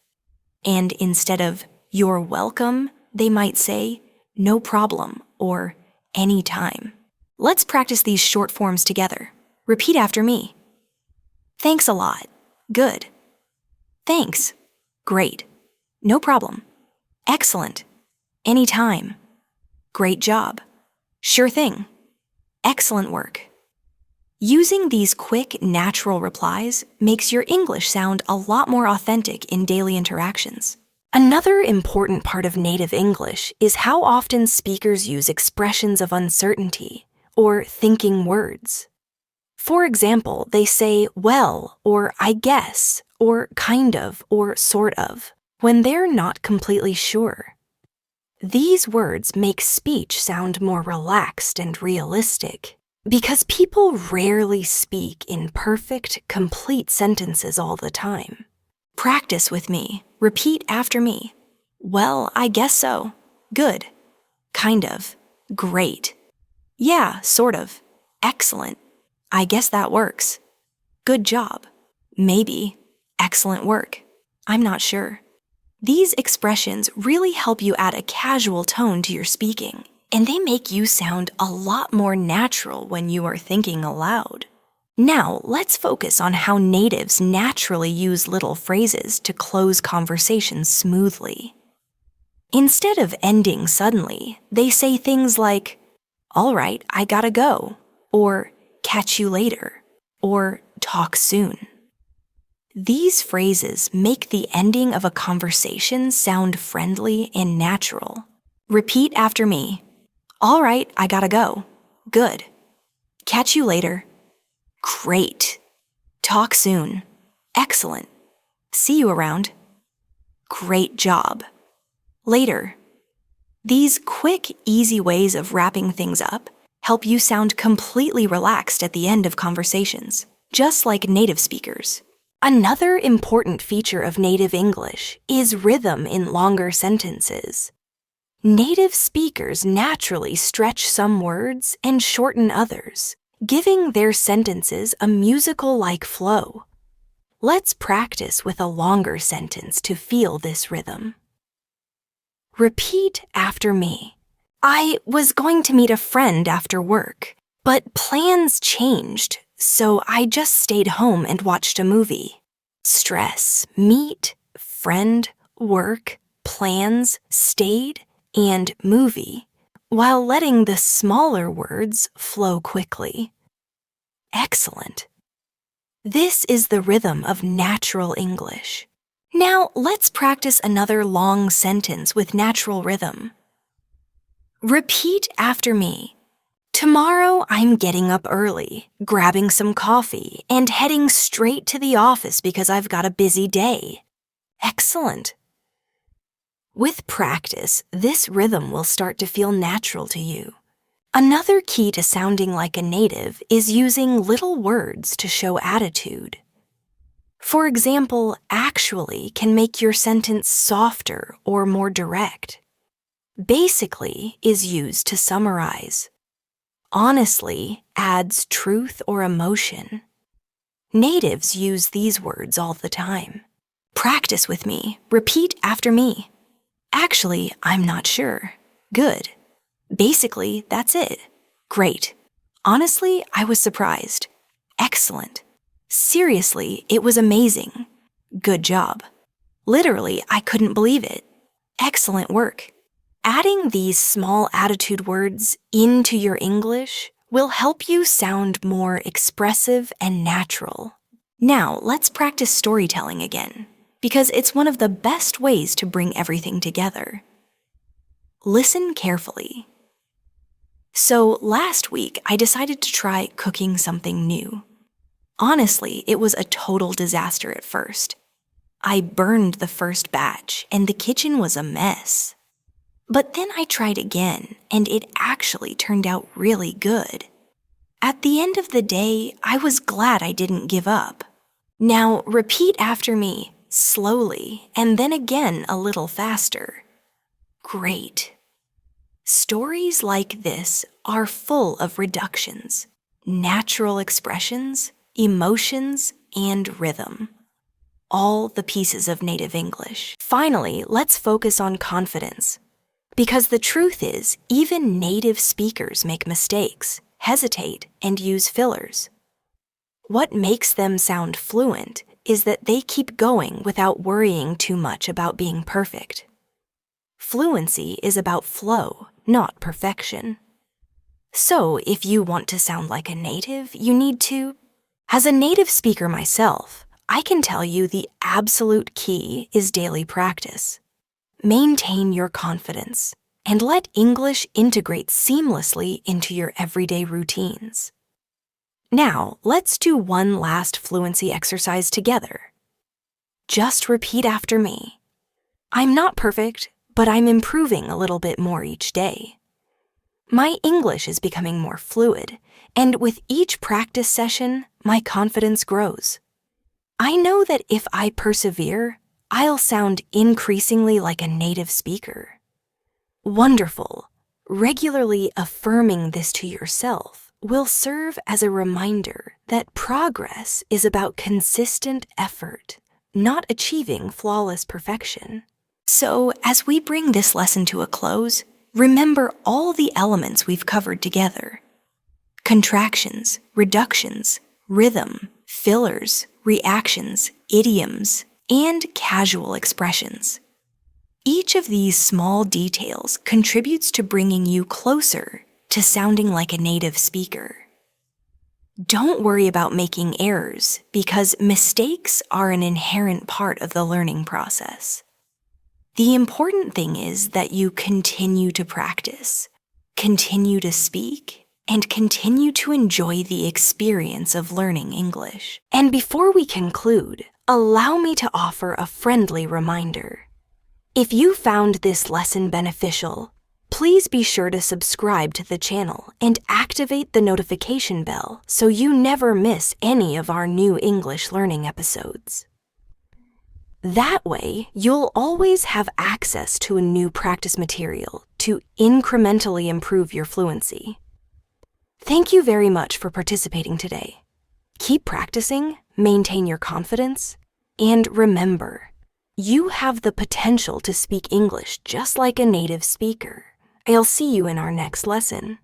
And instead of, "You're welcome," they might say, "No problem," or "Anytime." Let's practice these short forms together. Repeat after me. Thanks a lot. Good. Thanks. Great. No problem. Excellent. Anytime. Great job. Sure thing. Excellent work. Using these quick, natural replies makes your English sound a lot more authentic in daily interactions. Another important part of native English is how often speakers use expressions of uncertainty or thinking words. For example, they say "well" or "I guess" or "kind of" or "sort of" when they're not completely sure. These words make speech sound more relaxed and realistic because people rarely speak in perfect, complete sentences all the time. Practice with me. Repeat after me. Well, I guess so. Good. Kind of. Great. Yeah, sort of. Excellent. I guess that works. Good job. Maybe. Excellent work. I'm not sure. These expressions really help you add a casual tone to your speaking, and they make you sound a lot more natural when you are thinking aloud. Now, let's focus on how natives naturally use little phrases to close conversations smoothly. Instead of ending suddenly, they say things like, "All right, I gotta go," or "catch you later," or "talk soon." These phrases make the ending of a conversation sound friendly and natural. Repeat after me. All right, I gotta go. Good. Catch you later. Great. Talk soon. Excellent. See you around. Great job. Later. These quick, easy ways of wrapping things up help you sound completely relaxed at the end of conversations, just like native speakers. Another important feature of native English is rhythm in longer sentences. Native speakers naturally stretch some words and shorten others, giving their sentences a musical-like flow. Let's practice with a longer sentence to feel this rhythm. Repeat after me. I was going to meet a friend after work, but plans changed, so I just stayed home and watched a movie. Stress, meet, friend, work, plans, stayed, and movie, while letting the smaller words flow quickly. Excellent. This is the rhythm of natural English. Now let's practice another long sentence with natural rhythm. Repeat after me. Tomorrow I'm getting up early, grabbing some coffee, and heading straight to the office because I've got a busy day. Excellent. With practice, this rhythm will start to feel natural to you. Another key to sounding like a native is using little words to show attitude. For example, "actually" can make your sentence softer or more direct. "Basically" is used to summarize. "Honestly" adds truth or emotion. Natives use these words all the time. Practice with me. Repeat after me. Actually, I'm not sure. Good. Basically, that's it. Great. Honestly, I was surprised. Excellent. Seriously, it was amazing. Good job. Literally, I couldn't believe it. Excellent work. Adding these small attitude words into your English will help you sound more expressive and natural. Now, let's practice storytelling again, because it's one of the best ways to bring everything together. Listen carefully. So, last week, I decided to try cooking something new. Honestly, it was a total disaster at first. I burned the first batch, and the kitchen was a mess. But then I tried again, and it actually turned out really good. At the end of the day, I was glad I didn't give up. Now, repeat after me, slowly, and then again a little faster. Great. Stories like this are full of reductions, natural expressions, emotions, and rhythm. All the pieces of native English. Finally, let's focus on confidence. Because the truth is, even native speakers make mistakes, hesitate, and use fillers. What makes them sound fluent is that they keep going without worrying too much about being perfect. Fluency is about flow, not perfection. So, if you want to sound like a native, you need to. As a native speaker myself, I can tell you the absolute key is daily practice. Maintain your confidence and let English integrate seamlessly into your everyday routines. Now, let's do one last fluency exercise together. Just repeat after me. I'm not perfect, but I'm improving a little bit more each day. My English is becoming more fluid, and with each practice session, my confidence grows. I know that if I persevere, I'll sound increasingly like a native speaker. Wonderful. Regularly affirming this to yourself will serve as a reminder that progress is about consistent effort, not achieving flawless perfection. So, as we bring this lesson to a close, remember all the elements we've covered together. Contractions, reductions, rhythm, fillers, reactions, idioms, and casual expressions. Each of these small details contributes to bringing you closer to sounding like a native speaker. Don't worry about making errors, because mistakes are an inherent part of the learning process. The important thing is that you continue to practice, continue to speak, and continue to enjoy the experience of learning English. And before we conclude, allow me to offer a friendly reminder. If you found this lesson beneficial, please be sure to subscribe to the channel and activate the notification bell so you never miss any of our new English learning episodes. That way, you'll always have access to a new practice material to incrementally improve your fluency. Thank you very much for participating today. Keep practicing, maintain your confidence, and remember, you have the potential to speak English just like a native speaker. I'll see you in our next lesson.